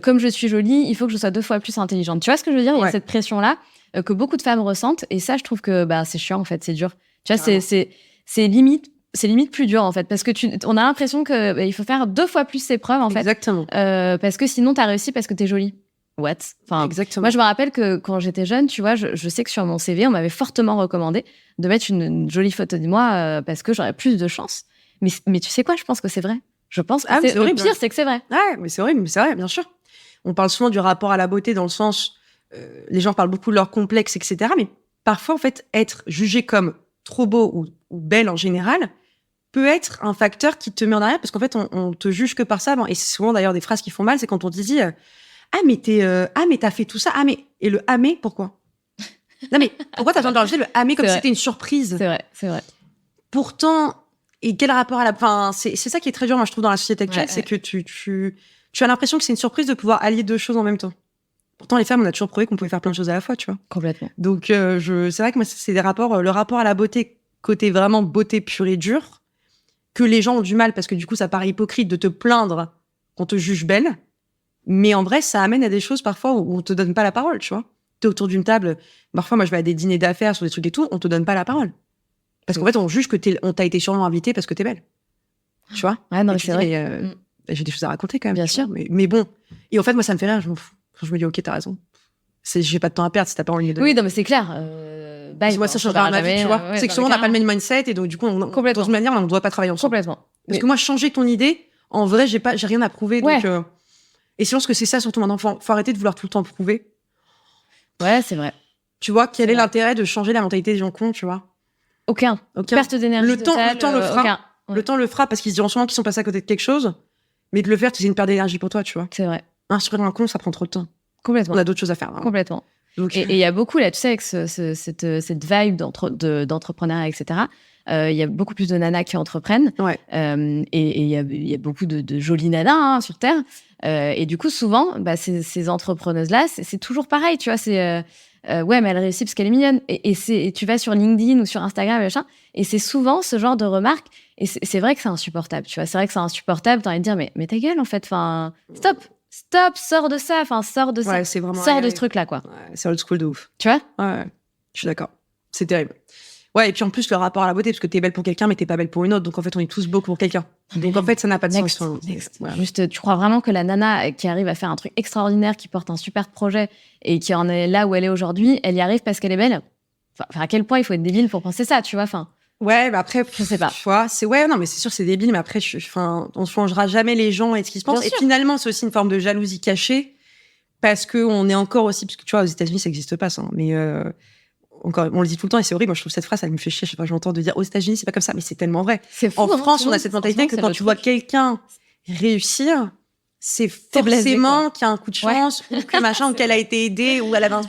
comme je suis jolie, il faut que je sois 2 fois plus intelligente. Tu vois ce que je veux dire? Il y a cette pression-là que beaucoup de femmes ressentent, et ça, je trouve que bah, c'est chiant, en fait, c'est dur. Tu vois, c'est limite plus dur, en fait, parce que on a l'impression que il faut faire 2 fois plus ses preuves, en fait. Exactement. Parce que sinon, t'as réussi parce que t'es jolie. What? Enfin, exactement. Moi, je me rappelle que quand j'étais jeune, tu vois, je sais que sur mon CV, on m'avait fortement recommandé de mettre une jolie photo de moi parce que j'aurais plus de chance. Mais tu sais quoi? Je pense que c'est vrai. Je pense que c'est horrible. Le pire, c'est que c'est vrai. Ouais, mais c'est horrible, mais c'est vrai, bien sûr. On parle souvent du rapport à la beauté dans le sens, les gens parlent beaucoup de leur complexe, etc. Mais parfois, en fait, être jugé comme trop beau ou belle en général peut être un facteur qui te met en arrière, parce qu'en fait, on te juge que par ça. Et c'est souvent d'ailleurs des phrases qui font mal, c'est quand on te dit mais t'as fait tout ça. Et le mais, pourquoi? Non, mais pourquoi t'as besoin de rajouter le mais comme si c'était une surprise? C'est vrai. Pourtant, et quel rapport à la... Enfin, c'est ça qui est très dur, moi, je trouve, dans la société actuelle, c'est que tu as l'impression que c'est une surprise de pouvoir allier 2 choses en même temps. Pourtant, les femmes, on a toujours prouvé qu'on pouvait faire plein de choses à la fois, tu vois. Complètement. Donc, c'est vrai que moi, c'est des rapports... le rapport à la beauté, côté vraiment beauté pure et dure, que les gens ont du mal, parce que du coup, ça paraît hypocrite de te plaindre qu'on te juge belle. Mais en vrai, ça amène à des choses, parfois, où on te donne pas la parole, tu vois. T'es autour d'une table... Parfois, moi, je vais à des dîners d'affaires sur des trucs et tout, on te donne pas la parole. Parce qu'en fait, on juge que on t'a été sûrement invité parce que t'es belle. Tu vois? Ouais, non, c'est vrai. J'ai des choses à raconter quand même. Bien sûr. Mais bon. Et en fait, moi, ça me fait rire, je m'en fous. Je me dis, ok, t'as raison. J'ai pas de temps à perdre si t'as pas envie de donner. Oui, non, mais c'est clair. Moi, ça changera ma vie, tu vois. C'est que souvent, on n'a pas le même mindset et donc, du coup, dans toute manière, on ne doit pas travailler ensemble. Complètement. Parce que moi, changer ton idée, en vrai, j'ai rien à prouver. Donc, et je pense que c'est ça, surtout maintenant. Faut arrêter de vouloir tout le temps prouver. Ouais, c'est vrai. Tu vois, quel est l'intérêt de changer la mentalité des gens cons, tu vois? Aucun. Perte d'énergie. Le temps le fera. Aucun. Le temps le fera parce qu'ils se diront souvent qu'ils sont passés à côté de quelque chose. Mais de le faire, c'est une perte d'énergie pour toi, tu vois. C'est vrai. Instruire un con, ça prend trop de temps. Complètement. On a d'autres choses à faire. Hein. Complètement. Donc, et il y a beaucoup là, tu sais, avec cette vibe d'entrepreneuriat, etc. Il y a beaucoup plus de nanas qui entreprennent. Ouais. Et il y a beaucoup de jolies nanas sur Terre. Et du coup, souvent, ces entrepreneuses-là, c'est toujours pareil, tu vois. C'est ouais, mais elle réussit parce qu'elle est mignonne. Et tu vas sur LinkedIn ou sur Instagram, machin, et c'est souvent ce genre de remarques. Et c'est vrai que c'est insupportable, tu vois. C'est vrai que c'est insupportable. T'as envie de dire, mais ta gueule, en fait. Enfin, stop, sors de ça. Enfin, sors de ça. Ouais, c'est vraiment... Sors de ce truc-là, quoi. Ouais, c'est old school de ouf. Tu vois? Ouais, je suis d'accord. C'est terrible. Ouais, et puis en plus, le rapport à la beauté, parce que t'es belle pour quelqu'un, mais t'es pas belle pour une autre. Donc en fait, on est tous beaux pour quelqu'un. Donc en fait, ça n'a pas de sens. Voilà. Juste, tu crois vraiment que la nana qui arrive à faire un truc extraordinaire, qui porte un super projet et qui en est là où elle est aujourd'hui, elle y arrive parce qu'elle est belle? Enfin, à quel point il faut être débile pour penser ça, tu vois? Enfin. Ouais, bah après, je sais pas. Tu vois, non, mais c'est sûr, c'est débile, mais après, on se changera jamais les gens et ce qu'ils se pensent. Et finalement, c'est aussi une forme de jalousie cachée parce que on est encore aussi, parce que tu vois, aux États-Unis, ça n'existe pas, ça. Mais encore, on le dit tout le temps et c'est horrible. Moi, je trouve cette phrase, elle me fait chier. Je sais pas, j'entends de dire aux États-Unis, c'est pas comme ça, mais c'est tellement vrai. C'est fou, en France, on a cette mentalité que quand tu vois quelqu'un réussir, c'est forcément qu'il y a un coup de chance ou que machin, ou qu'elle a été aidée ou elle avait un...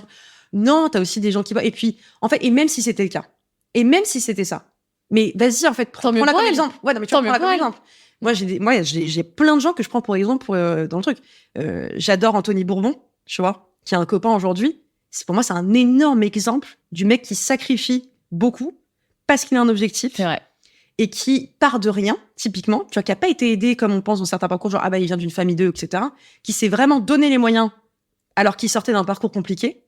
Non, t'as aussi des gens qui voient. Et puis, en fait, et même si c'était le cas, et même si c'était ça, mais vas-y, en fait, prends-la comme exemple. Ouais, non, mais tu prends-la comme exemple. Moi, j'ai plein de gens que je prends pour exemple dans le truc. J'adore Anthony Bourbon, tu vois, qui est un copain aujourd'hui. Pour moi, c'est un énorme exemple du mec qui sacrifie beaucoup parce qu'il a un objectif. C'est vrai. Et qui part de rien, typiquement, tu vois, qui a pas été aidé comme on pense dans certains parcours, genre, il vient d'une famille d'eux, etc., qui s'est vraiment donné les moyens, alors qu'il sortait d'un parcours compliqué,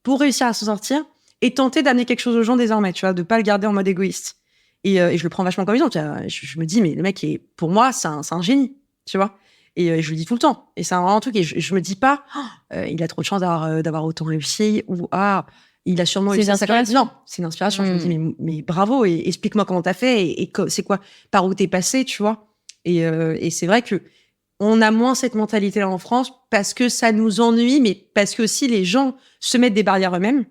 pour réussir à s'en sortir et tenter d'amener quelque chose aux gens désormais, tu vois, de pas le garder en mode égoïste. Et je le prends vachement comme exemple. Je me dis, mais le mec, pour moi, c'est un génie, tu vois. Et je le dis tout le temps. Et c'est vraiment un truc. Et je me dis pas, il a trop de chance d'avoir autant réussi, ou il a sûrement eu ça. Non, c'est une inspiration. Je me dis, mais bravo, et explique-moi comment t'as fait, et c'est quoi, par où t'es passé, tu vois. Et c'est vrai que on a moins cette mentalité-là en France parce que ça nous ennuie, mais parce que aussi les gens se mettent des barrières eux-mêmes,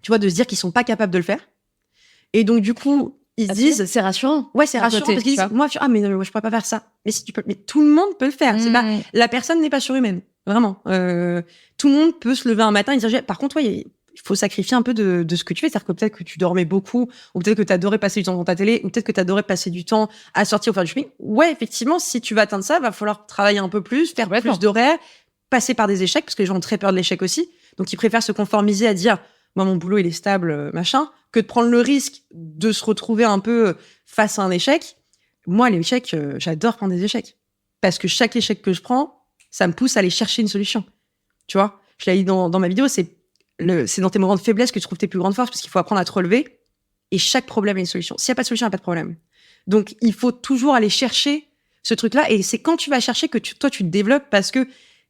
tu vois, de se dire qu'ils sont pas capables de le faire. Et donc, du coup, ils se disent... C'est rassurant. Ouais, c'est rassurant parce qu'ils disent, moi, mais non, je pourrais pas faire ça. Mais si tu peux, mais tout le monde peut le faire. C'est pas, la personne n'est pas surhumaine. Vraiment. Tout le monde peut se lever un matin et dire, par contre, il faut sacrifier un peu de ce que tu fais. C'est-à-dire que peut-être que tu dormais beaucoup, ou peut-être que tu adorais passer du temps devant ta télé, ou peut-être que tu adorais passer du temps à sortir ou faire du shopping. Ouais, effectivement, si tu vas atteindre ça, va falloir travailler un peu plus, faire plus d'horaires, passer par des échecs, parce que les gens ont très peur de l'échec aussi. Donc, ils préfèrent se conformiser à dire, moi, mon boulot, il est stable, machin, que de prendre le risque de se retrouver un peu face à un échec. Moi, les échecs, j'adore prendre des échecs. Parce que chaque échec que je prends, ça me pousse à aller chercher une solution. Tu vois, je l'ai dit dans ma vidéo, c'est dans tes moments de faiblesse que tu trouves tes plus grandes forces, parce qu'il faut apprendre à te relever. Et chaque problème a une solution. S'il n'y a pas de solution, il n'y a pas de problème. Donc, il faut toujours aller chercher ce truc-là. Et c'est quand tu vas chercher que toi, tu te développes, parce que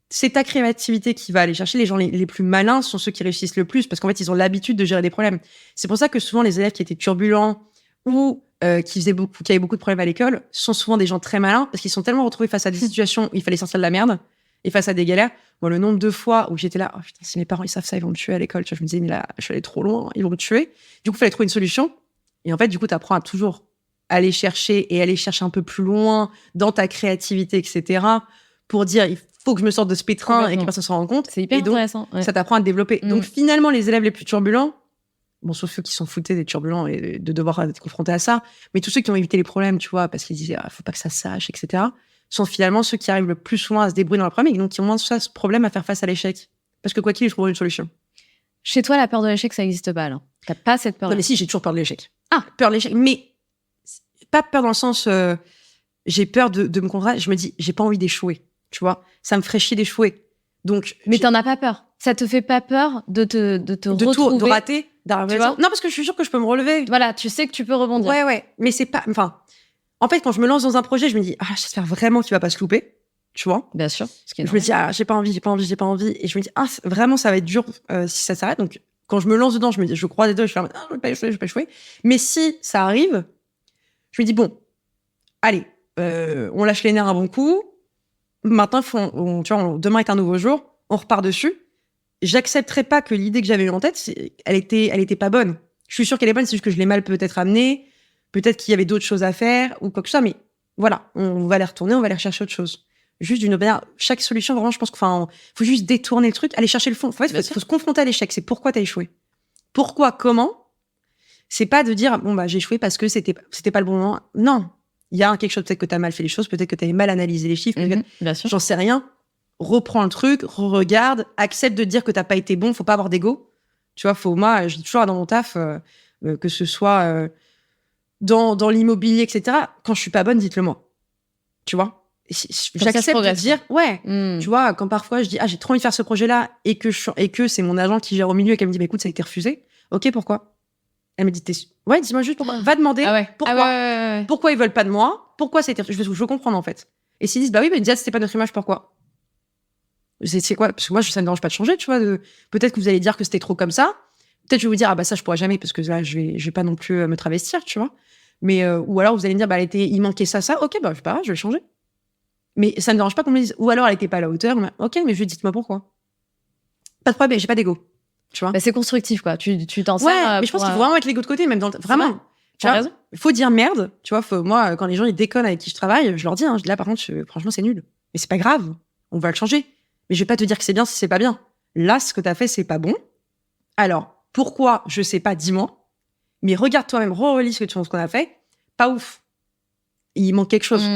c'est ta créativité qui va aller chercher. Les gens les plus malins sont ceux qui réussissent le plus, parce qu'en fait, ils ont l'habitude de gérer des problèmes. C'est pour ça que souvent, les élèves qui étaient turbulents ou qui avaient beaucoup de problèmes à l'école sont souvent des gens très malins, parce qu'ils sont tellement retrouvés face à des situations où il fallait sortir de la merde et face à des galères. Moi, le nombre de fois où j'étais là, oh putain, si mes parents ils savent ça, ils vont me tuer à l'école. Tu vois, je me disais, mais là, je suis allée trop loin, ils vont me tuer. Du coup, il fallait trouver une solution. Et en fait, du coup, tu apprends à toujours aller chercher un peu plus loin dans ta créativité, etc., pour dire, il faut que je me sorte de ce pétrin et que personne s'en rende compte. C'est hyper intéressant. Ouais. Ça t'apprend à te développer. Donc, finalement, les élèves les plus turbulents, bon, sauf ceux qui sont foutés des turbulents et de devoir être confrontés à ça, mais tous ceux qui ont évité les problèmes, tu vois, parce qu'ils disaient, faut pas que ça sache, etc., sont finalement ceux qui arrivent le plus souvent à se débrouiller dans le problème et donc qui ont moins ce problème à faire face à l'échec. Parce que quoi qu'il, ils trouveront une solution. Chez toi, la peur de l'échec, ça n'existe pas, alors. T'as pas cette peur. Non, mais si, j'ai toujours peur de l'échec. Peur de l'échec. Mais pas peur dans le sens, j'ai peur de me contraindre. Je me dis, j'ai pas envie d'échouer. Tu vois, ça me ferait chier d'échouer. Donc, mais t'en as pas peur. Ça te fait pas peur de te retrouver, de rater, d'arriver. Non, parce que je suis sûre que je peux me relever. Voilà, tu sais que tu peux rebondir. Ouais. Mais c'est pas, enfin, en fait, quand je me lance dans un projet, je me dis, j'espère vraiment qu'il va pas se louper. Tu vois? Bien sûr. Je me dis, j'ai pas envie. Et je me dis, vraiment, ça va être dur si ça s'arrête. Donc, quand je me lance dedans, je me dis, je croise les doigts, je fais, je vais pas échouer. Mais si ça arrive, je me dis, bon, allez, on lâche les nerfs un bon coup. Maintenant, demain est un nouveau jour. On repart dessus. J'accepterai pas que l'idée que j'avais eue en tête, elle était pas bonne. Je suis sûre qu'elle est bonne, c'est juste que je l'ai mal peut-être amenée. Peut-être qu'il y avait d'autres choses à faire ou quoi que ce soit. Mais voilà, on va les retourner, on va aller rechercher autre chose. Juste d'une manière, chaque solution, vraiment, je pense qu'il faut juste détourner le truc, aller chercher le fond. En fait, il faut se confronter à l'échec. C'est pourquoi t'as échoué. Pourquoi, comment? C'est pas de dire, bon, j'ai échoué parce que c'était pas le bon moment. Non. Il y a quelque chose, peut-être que t'as mal fait les choses, peut-être que t'avais mal analysé les chiffres. Bien sûr. J'en sais rien. Reprends le truc, regarde, accepte de dire que t'as pas été bon, faut pas avoir d'ego. Tu vois, moi, je dis toujours dans mon taf, que ce soit dans l'immobilier, etc. Quand je suis pas bonne, dites-le moi. Tu vois? J'accepte de dire, tu vois, quand parfois je dis, j'ai trop envie de faire ce projet-là et que c'est mon agent qui gère au milieu et qu'elle me dit, écoute, ça a été refusé. Ok, pourquoi? Elle me dit, dis-moi juste pourquoi. Va demander pourquoi. Pourquoi ils veulent pas de moi? Pourquoi ça a été refusé? Je veux comprendre, en fait. Et s'ils disent, mais déjà, c'était pas notre image, pourquoi? C'est quoi? Parce que moi, ça me dérange pas de changer, tu vois. Peut-être que vous allez dire que c'était trop comme ça. Peut-être que je vais vous dire, ça, je pourrais jamais, parce que là, je vais pas non plus me travestir, tu vois. Mais, ou alors, vous allez me dire, il manquait ça. Ok, c'est pas grave, je vais changer. Mais ça me dérange pas qu'on me dise. Ou alors, elle était pas à la hauteur. Ok, mais dites-moi pourquoi. Pas de problème, j'ai pas d'ego. Tu vois. C'est constructif, quoi. Tu t'en sers. Ouais, mais je pense qu'il faut vraiment être l'ego de côté, même vraiment. Tu as raison. Il faut dire merde. Tu vois, moi, quand les gens ils déconnent avec qui je travaille, je leur dis, là, par contre, franchement, c'est nul. Mais c'est pas grave. On va le changer. Mais je vais pas te dire que c'est bien si c'est pas bien. Là, ce que t'as fait, c'est pas bon. Alors, pourquoi? Je sais pas, dis-moi. Mais regarde toi-même, relis ce qu'on a fait. Pas ouf. Il manque quelque chose.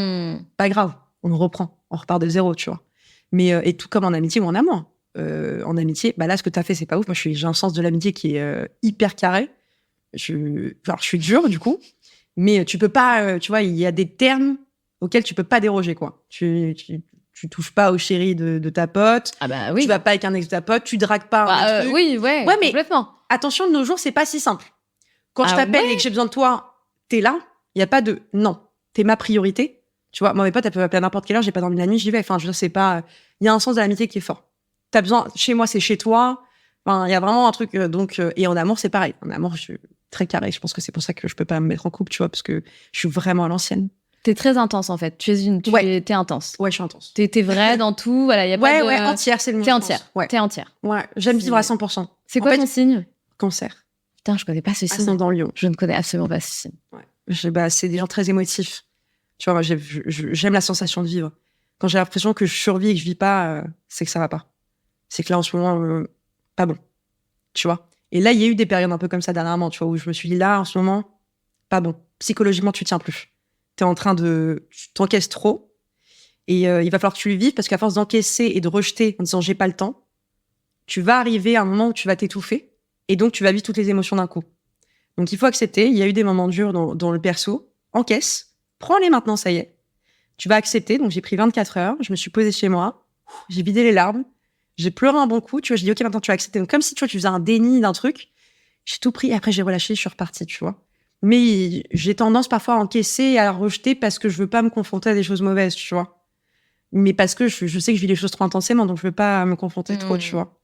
Pas grave. On reprend. On repart de zéro, tu vois. Mais, et tout comme en amitié ou en amour. En amitié, là, ce que t'as fait, c'est pas ouf. Moi, j'ai un sens de l'amitié qui est hyper carré. Je suis dure, du coup. Mais tu peux pas, tu vois, il y a des termes auxquels tu peux pas déroger, quoi. Tu touches pas au chéri de ta pote. Oui. Tu vas pas avec un ex de ta pote. Tu dragues pas un truc. Oui, ouais, mais complètement. Attention, de nos jours, c'est pas si simple. Quand je t'appelle et que j'ai besoin de toi, t'es là. Il y a pas de non. T'es ma priorité. Tu vois, moi, mes potes, elles peuvent m'appeler à n'importe quelle heure. J'ai pas dormi la nuit, j'y vais. Enfin, je veux dire, c'est pas. Il y a un sens de l'amitié qui est fort. T'as besoin. Chez moi, c'est chez toi. Enfin, il y a vraiment un truc. Et en amour, c'est pareil. En amour, je suis très carré. Je pense que c'est pour ça que je peux pas me mettre en couple, tu vois, parce que je suis vraiment à l'ancienne. T'es très intense, en fait. T'es intense. Ouais, je suis intense. T'es vraie dans tout. Voilà, y a pas de... Ouais, entière, c'est le mot. T'es entière. Ouais. T'es entière. Ouais, j'aime vivre à 100%. C'est quoi ton signe? Cancer. Putain, je connais pas ce signe. Ascendant Lion. Je ne connais absolument pas ce signe. Ouais. C'est des gens très émotifs. Tu vois, moi, j'aime la sensation de vivre. Quand j'ai l'impression que je survis et que je vis pas, c'est que ça va pas. C'est que là, en ce moment, pas bon. Tu vois. Et là, il y a eu des périodes un peu comme ça dernièrement, tu vois, où je me suis dit, là, en ce moment, pas bon. Psychologiquement, tu tiens plus. Tu t'encaisses trop. Et il va falloir que tu le vives, parce qu'à force d'encaisser et de rejeter en disant, j'ai pas le temps, tu vas arriver à un moment où tu vas t'étouffer et donc tu vas vivre toutes les émotions d'un coup. Donc il faut accepter, il y a eu des moments durs dans le perso, encaisse, prends-les maintenant, ça y est. Tu vas accepter, donc j'ai pris 24 heures, je me suis posée chez moi, j'ai vidé les larmes, j'ai pleuré un bon coup, tu vois, j'ai dit ok, maintenant tu vas accepter. Donc comme si tu vois, tu faisais un déni d'un truc, j'ai tout pris, après j'ai relâché, je suis repartie, tu vois. Mais j'ai tendance parfois à encaisser et à rejeter parce que je veux pas me confronter à des choses mauvaises, tu vois. Mais parce que je sais que je vis les choses trop intensément, donc je veux pas me confronter trop, tu vois.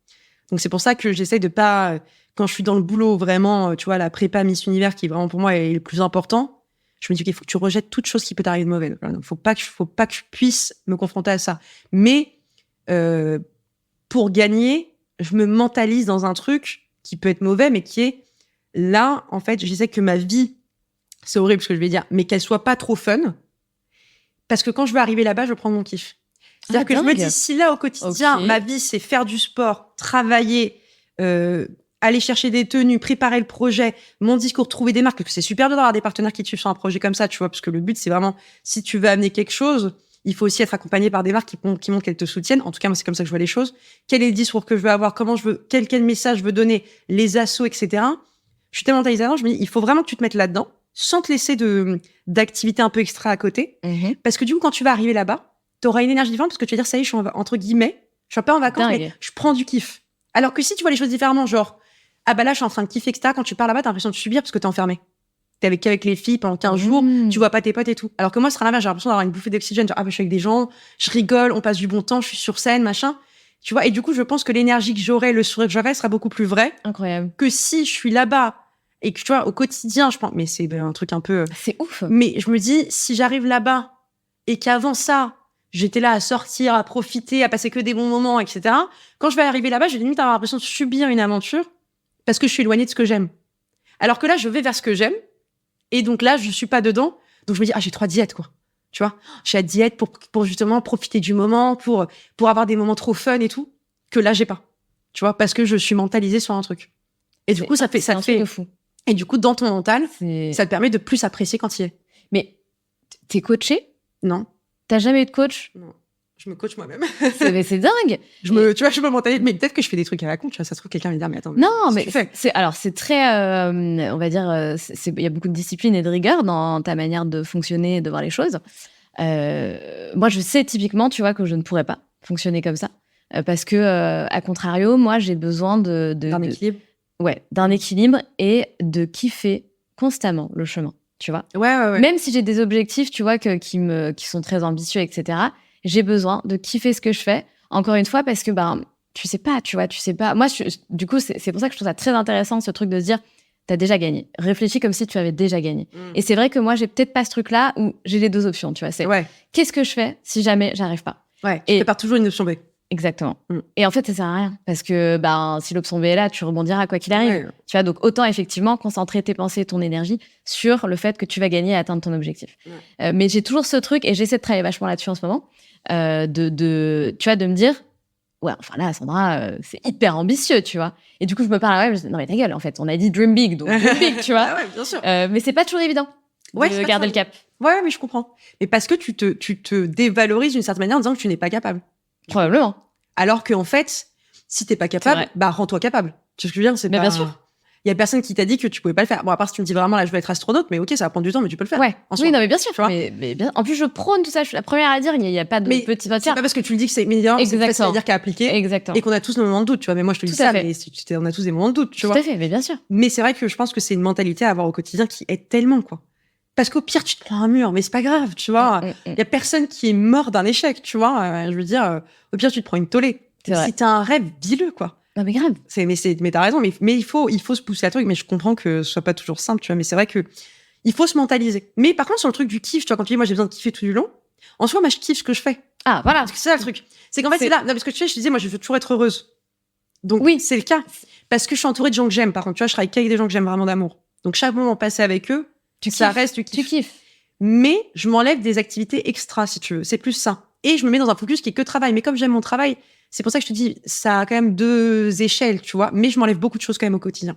Donc c'est pour ça que j'essaye de pas, quand je suis dans le boulot vraiment, tu vois, la prépa Miss Univers qui vraiment pour moi est le plus important, je me dis qu'il faut que tu rejettes toute chose qui peut t'arriver de mauvaise. Donc faut pas que je puisse me confronter à ça. Mais pour gagner, je me mentalise dans un truc qui peut être mauvais, mais qui est là, en fait, j'essaie que ma vie, c'est horrible ce que je vais dire, mais qu'elle soit pas trop fun. Parce que quand je veux arriver là-bas, je prends mon kiff. C'est-à-dire que je me dis, si là, au quotidien, ma vie, c'est faire du sport, travailler, aller chercher des tenues, préparer le projet, mon discours, trouver des marques, parce que c'est super dur d'avoir des partenaires qui te suivent sur un projet comme ça, tu vois, parce que le but, c'est vraiment, si tu veux amener quelque chose, il faut aussi être accompagné par des marques qui montrent qu'elles te soutiennent. En tout cas, moi, c'est comme ça que je vois les choses. Quel est le discours que je veux avoir? Comment je veux, quel message je veux donner? Les assos, etc. Je suis tellement mentalisée avant, je me dis, il faut vraiment que tu te mettes là-dedans, sans te laisser d'activités un peu extra à côté. Parce que du coup, quand tu vas arriver là-bas, tu auras une énergie différente parce que tu vas dire, ça y est, je suis entre guillemets, je suis pas en vacances, mais je prends du kiff. Alors que si tu vois les choses différemment, genre, ah bah là, je suis en train de kiffer, etc. Quand tu pars là-bas, t'as l'impression de subir parce que t'es enfermé. T'es avec les filles pendant 15 jours, tu vois pas tes potes et tout. Alors que moi, ce sera l'inverse, j'ai l'impression d'avoir une bouffée d'oxygène. Genre, ah bah, je suis avec des gens, je rigole, on passe du bon temps, je suis sur scène, machin. Tu vois, et du coup, je pense que l'énergie que j'aurai, le sourire que j'aurai sera beaucoup plus vrai. Incroyable. Que si je suis là-bas et que, tu vois, au quotidien, je pense, mais c'est un truc un peu... C'est ouf. Mais je me dis, si j'arrive là-bas et qu'avant ça, j'étais là à sortir, à profiter, à passer que des bons moments, etc. Quand je vais arriver là-bas, j'ai limite avoir l'impression de subir une aventure parce que je suis éloignée de ce que j'aime. Alors que là, je vais vers ce que j'aime et donc là, je suis pas dedans. Donc je me dis, ah, j'ai 3 diètes, quoi. Tu vois, je suis à diète pour justement profiter du moment, pour avoir des moments trop fun et tout, que là, j'ai pas. Tu vois, parce que je suis mentalisée sur un truc. Et du coup, ça te fait fou. Et du coup, dans ton mental, ça te permet de plus apprécier quand il est. Mais t'es coachée? Non. T'as jamais eu de coach? Non. Je me coach moi-même. C'est dingue. Tu vois, je me mentalise. Mais peut-être que je fais des trucs à la con. Tu vois, ça se trouve, quelqu'un va me dire, mais attends. Non, mais c'est très, on va dire, il y a beaucoup de discipline et de rigueur dans ta manière de fonctionner et de voir les choses. Moi, je sais typiquement, tu vois, que je ne pourrais pas fonctionner comme ça. Parce que, à contrario, moi, j'ai besoin d'un équilibre. Ouais, d'un équilibre et de kiffer constamment le chemin, tu vois. Ouais. Même si j'ai des objectifs, tu vois, qui sont très ambitieux, etc., j'ai besoin de kiffer ce que je fais, encore une fois, parce que, tu sais pas. Moi, du coup, c'est pour ça que je trouve ça très intéressant, ce truc de se dire, t'as déjà gagné. Réfléchis comme si tu avais déjà gagné. Et c'est vrai que moi, j'ai peut-être pas ce truc-là où j'ai les 2 options, tu vois. C'est qu'est-ce que je fais si jamais j'arrive pas? Ouais, tu prépares toujours une option B. Exactement. Et en fait, ça sert à rien. Parce que si l'option B est là, tu rebondiras quoi qu'il arrive. Ouais. Tu vois, donc autant effectivement concentrer tes pensées et ton énergie sur le fait que tu vas gagner et atteindre ton objectif. Ouais. Mais j'ai toujours ce truc, et j'essaie de travailler vachement là-dessus en ce moment, tu vois, de me dire, ouais, enfin là, Sandra, c'est hyper ambitieux, tu vois. Et du coup, je me parle, je me dis, non mais ta gueule, en fait, on a dit dream big, donc dream big, tu vois. Ah ouais, bien sûr. Mais c'est pas toujours évident de garder le cap. Ouais, mais je comprends. Mais parce que tu te dévalorises d'une certaine manière en disant que tu n'es pas capable. Probablement. Alors qu'en fait, si t'es pas capable, rends-toi capable. Tu sais ce que je veux dire? Mais bien sûr. Il y a personne qui t'a dit que tu pouvais pas le faire. Bon, à part si tu me dis vraiment, là, je veux être astronaute, mais ok, ça va prendre du temps, mais tu peux le faire. Ouais. Oui, non, mais bien sûr. Mais bien. En plus, je prône tout ça. Je suis la première à dire, il n'y a pas de petit. C'est pas parce que tu le dis que c'est meilleur, c'est facile à dire qu'à appliquer. Exactement. Et qu'on a tous nos moments de doute, tu vois. Mais moi, je te dis ça, mais on a tous des moments de doute, tu vois. Tout à fait, mais bien sûr. Mais c'est vrai que je pense que c'est une mentalité à avoir au quotidien qui aide tellement, quoi. Parce qu'au pire, tu te prends un mur, mais c'est pas grave, tu vois. Il y a personne qui est mort d'un échec, tu vois. Je veux dire, au pire, tu te prends une tollée. Si t'as un rêve, dis-le, quoi. Non, mais grave. Mais t'as raison, mais il faut se pousser à truc, mais je comprends que ce soit pas toujours simple, tu vois, mais c'est vrai que il faut se mentaliser. Mais par contre, sur le truc du kiff, tu vois, quand tu dis, moi, j'ai besoin de kiffer tout du long, en soi, moi, je kiffe ce que je fais. Ah, voilà. Parce que c'est ça, le truc. C'est qu'en fait, c'est là. Non, parce que tu sais, je disais, moi, je veux toujours être heureuse. Donc, oui, c'est le cas. Parce que je suis entourée de gens que j'aime. Par contre, tu vois, je travaille qu'avec des gens que j'aime vraiment d'amour. Donc, chaque moment passé avec eux, reste du kiff. Tu kiffes. Mais je m'enlève des activités extra, si tu veux. C'est plus ça. Et je me mets dans un focus qui est que travail. Mais comme j'aime mon travail, c'est pour ça que je te dis, ça a quand même 2 échelles, tu vois. Mais je m'enlève beaucoup de choses quand même au quotidien.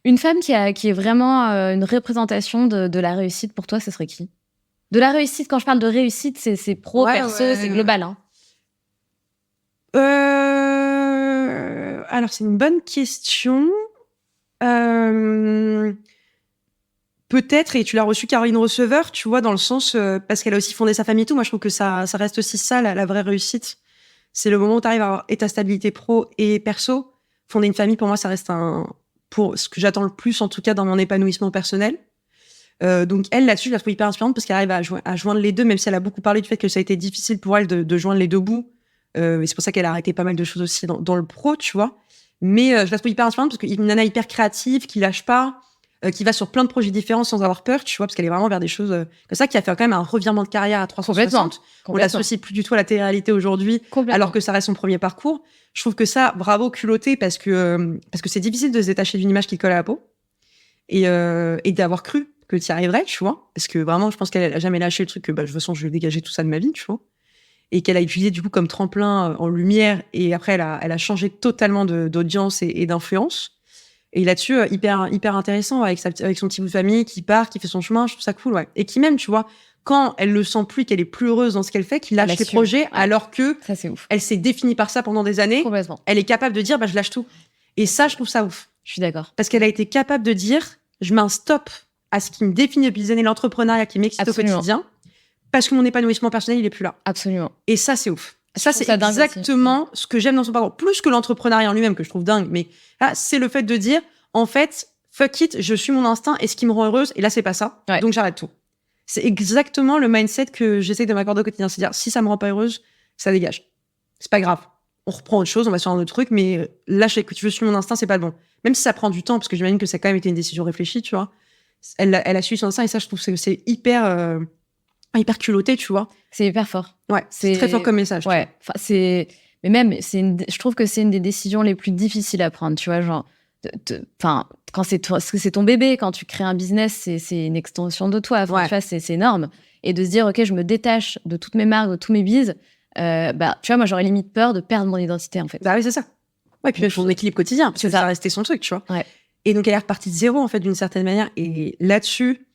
Une femme qui est vraiment une représentation de la réussite pour toi, ce serait qui? De la réussite, quand je parle de réussite, c'est pro, perso, c'est global. Hein. Alors, c'est une bonne question. Peut-être, et tu l'as reçu Caroline Receveur, tu vois, dans le sens, parce qu'elle a aussi fondé sa famille et tout. Moi, je trouve que ça reste aussi ça, la vraie réussite. C'est le moment où tu arrives à avoir et ta stabilité pro et perso. Fonder une famille, pour moi, ça reste pour ce que j'attends le plus, en tout cas, dans mon épanouissement personnel. Donc, elle, là-dessus, je la trouve hyper inspirante parce qu'elle arrive à joindre les deux, même si elle a beaucoup parlé du fait que ça a été difficile pour elle de joindre les deux bouts. Et c'est pour ça qu'elle a arrêté pas mal de choses aussi dans le pro, tu vois. Mais je la trouve hyper inspirante parce qu'une nana hyper créative, qui lâche pas, qui va sur plein de projets différents sans avoir peur, tu vois, parce qu'elle est vraiment vers des choses comme ça, qui a fait quand même un revirement de carrière à 360. On l'associe plus du tout à la télé-réalité aujourd'hui, alors que ça reste son premier parcours. Je trouve que ça, bravo, culotté, parce que c'est difficile de se détacher d'une image qui colle à la peau et d'avoir cru que tu y arriverais, tu vois. Parce que vraiment, je pense qu'elle a jamais lâché le truc que, de toute façon, je vais dégager tout ça de ma vie, tu vois. Et qu'elle a utilisé, du coup, comme tremplin en lumière. Et après, elle a changé totalement d'audience et d'influence. Et là-dessus, hyper intéressant, avec son petit bout de famille qui part, qui fait son chemin. Je trouve ça cool, ouais. Et qui même, tu vois, quand elle le sent plus, qu'elle est plus heureuse dans ce qu'elle fait, qu'il lâche les projets, alors que ça, c'est ouf. Elle s'est définie par ça pendant des années. Complètement. Elle est capable de dire, je lâche tout. Et ça, je trouve ça ouf. Je suis d'accord. Parce qu'elle a été capable de dire, je mets un stop à ce qui me définit depuis des années, l'entrepreneuriat qui m'excite au quotidien, parce que mon épanouissement personnel, il est plus là. Absolument. Et ça, c'est ouf. Ça, c'est exactement ce que j'aime dans son parcours. Plus que l'entrepreneuriat en lui-même, que je trouve dingue. Mais là, c'est le fait de dire, en fait, fuck it, je suis mon instinct et ce qui me rend heureuse. Et là, c'est pas ça. Ouais. Donc, j'arrête tout. C'est exactement le mindset que j'essaie de m'accorder au quotidien. C'est-à-dire, si ça me rend pas heureuse, ça dégage. C'est pas grave. On reprend autre chose, on va sur un autre truc, mais là, je suis mon instinct, c'est pas bon. Même si ça prend du temps, parce que j'imagine que ça a quand même été une décision réfléchie, tu vois. Elle a suivi son instinct et ça, je trouve que c'est hyper culotté, tu vois. C'est hyper fort. Ouais, c'est très fort comme message. Ouais, mais même, je trouve que c'est une des décisions les plus difficiles à prendre, tu vois, genre, quand c'est ton bébé, quand tu crées un business, c'est une extension de toi, tu vois, c'est énorme. Et de se dire, ok, je me détache de toutes mes marques, de tous mes bises, tu vois, moi, j'aurais limite peur de perdre mon identité, en fait. Bah oui, c'est ça. Ouais, puis son équilibre quotidien, parce que ça restait son truc, tu vois. Ouais. Et donc, elle est repartie de zéro, en fait, d'une certaine manière. Et là-dessus,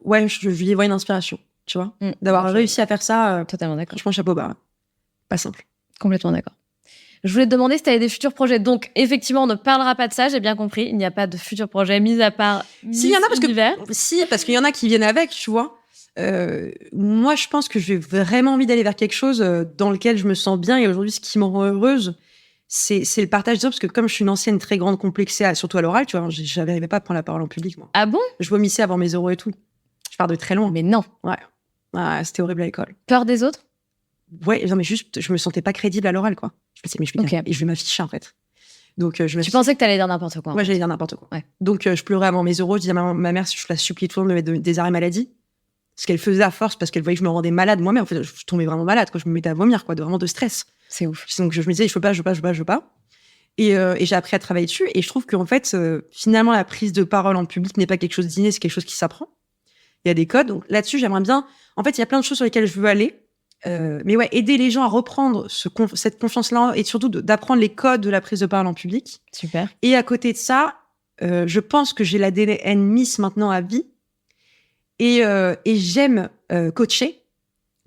ouais, je lui vois une inspiration, tu vois. D'avoir réussi à faire ça. Totalement d'accord. Franchement, chapeau bas. Pas simple. Complètement d'accord. Je voulais te demander si tu avais des futurs projets. Donc, effectivement, on ne parlera pas de ça, j'ai bien compris. Il n'y a pas de futurs projets, mis à part si, il y en a parce qu'il y en a qui viennent avec, tu vois. Moi, je pense que j'ai vraiment envie d'aller vers quelque chose dans lequel je me sens bien. Et aujourd'hui, ce qui me rend heureuse, c'est le partage parce que comme je suis une ancienne très grande complexée, surtout à l'oral, tu vois, j'arrivais pas à prendre la parole en public, moi. Ah bon? Je vomissais avant mes oraux et tout. Je pars de très loin. Mais non. Ouais. C'était horrible à l'école. Peur des autres? Ouais, non, mais juste, je me sentais pas crédible à l'oral, quoi. Je me disais, mais et je vais m'afficher, en fait. Donc, tu pensais que t'allais dire n'importe quoi? Ouais, j'allais dire n'importe quoi. Ouais. Donc, je pleurais avant mes oraux. Je disais à ma mère, si je la supplie toujours de me mettre des arrêts maladie. Ce qu'elle faisait à force, parce qu'elle voyait que je me rendais malade moi-même. En fait, je tombais vraiment malade, quoi. Je me mettais à vomir, quoi, vraiment de stress. C'est ouf. Donc, je me disais, je veux pas. Et j'ai appris à travailler dessus. Et je trouve qu'en fait, finalement, la prise de parole en public n'est pas quelque chose d'inné, c'est quelque chose qui s'apprend. Il y a des codes. Donc, là-dessus, j'aimerais bien. En fait, il y a plein de choses sur lesquelles je veux aller. Mais ouais, aider les gens à reprendre cette confiance-là et surtout d'apprendre les codes de la prise de parole en public. Super. Et à côté de ça, je pense que j'ai l'ADN Miss maintenant à vie. Et j'aime coacher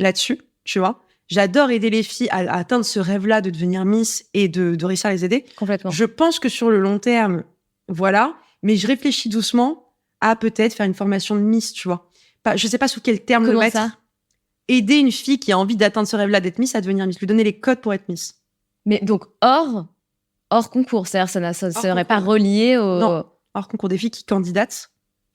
là-dessus, tu vois. J'adore aider les filles à atteindre ce rêve-là de devenir Miss et de réussir à les aider. Complètement. Je pense que sur le long terme, voilà. Mais je réfléchis doucement à peut-être faire une formation de Miss, tu vois. Je sais pas sous quel terme le mettre. Ça? Aider une fille qui a envie d'atteindre ce rêve-là d'être Miss à devenir Miss. Lui donner les codes pour être Miss. Mais donc, hors concours. C'est-à-dire, ça ne serait pas relié au... Non, hors concours, des filles qui candidatent.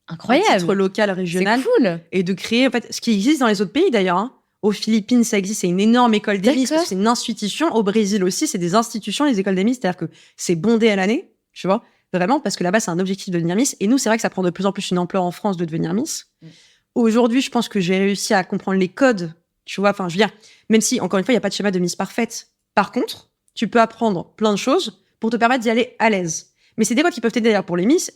Incroyable. À titre local, régional. C'est cool. Et de créer, en fait, ce qui existe dans les autres pays d'ailleurs. Hein. Aux Philippines, ça existe, c'est une énorme école des Miss, c'est une institution. Au Brésil aussi, c'est des institutions, les écoles des Miss, c'est-à-dire que c'est bondé à l'année, tu vois, vraiment, parce que là-bas, c'est un objectif de devenir Miss. Et nous, c'est vrai que ça prend de plus en plus une ampleur en France de devenir Miss. Aujourd'hui, je pense que j'ai réussi à comprendre les codes, tu vois, enfin, je veux dire, même si, encore une fois, il n'y a pas de schéma de Miss parfaite. Par contre, tu peux apprendre plein de choses pour te permettre d'y aller à l'aise. Mais c'est des codes qui peuvent t'aider d'ailleurs pour les Miss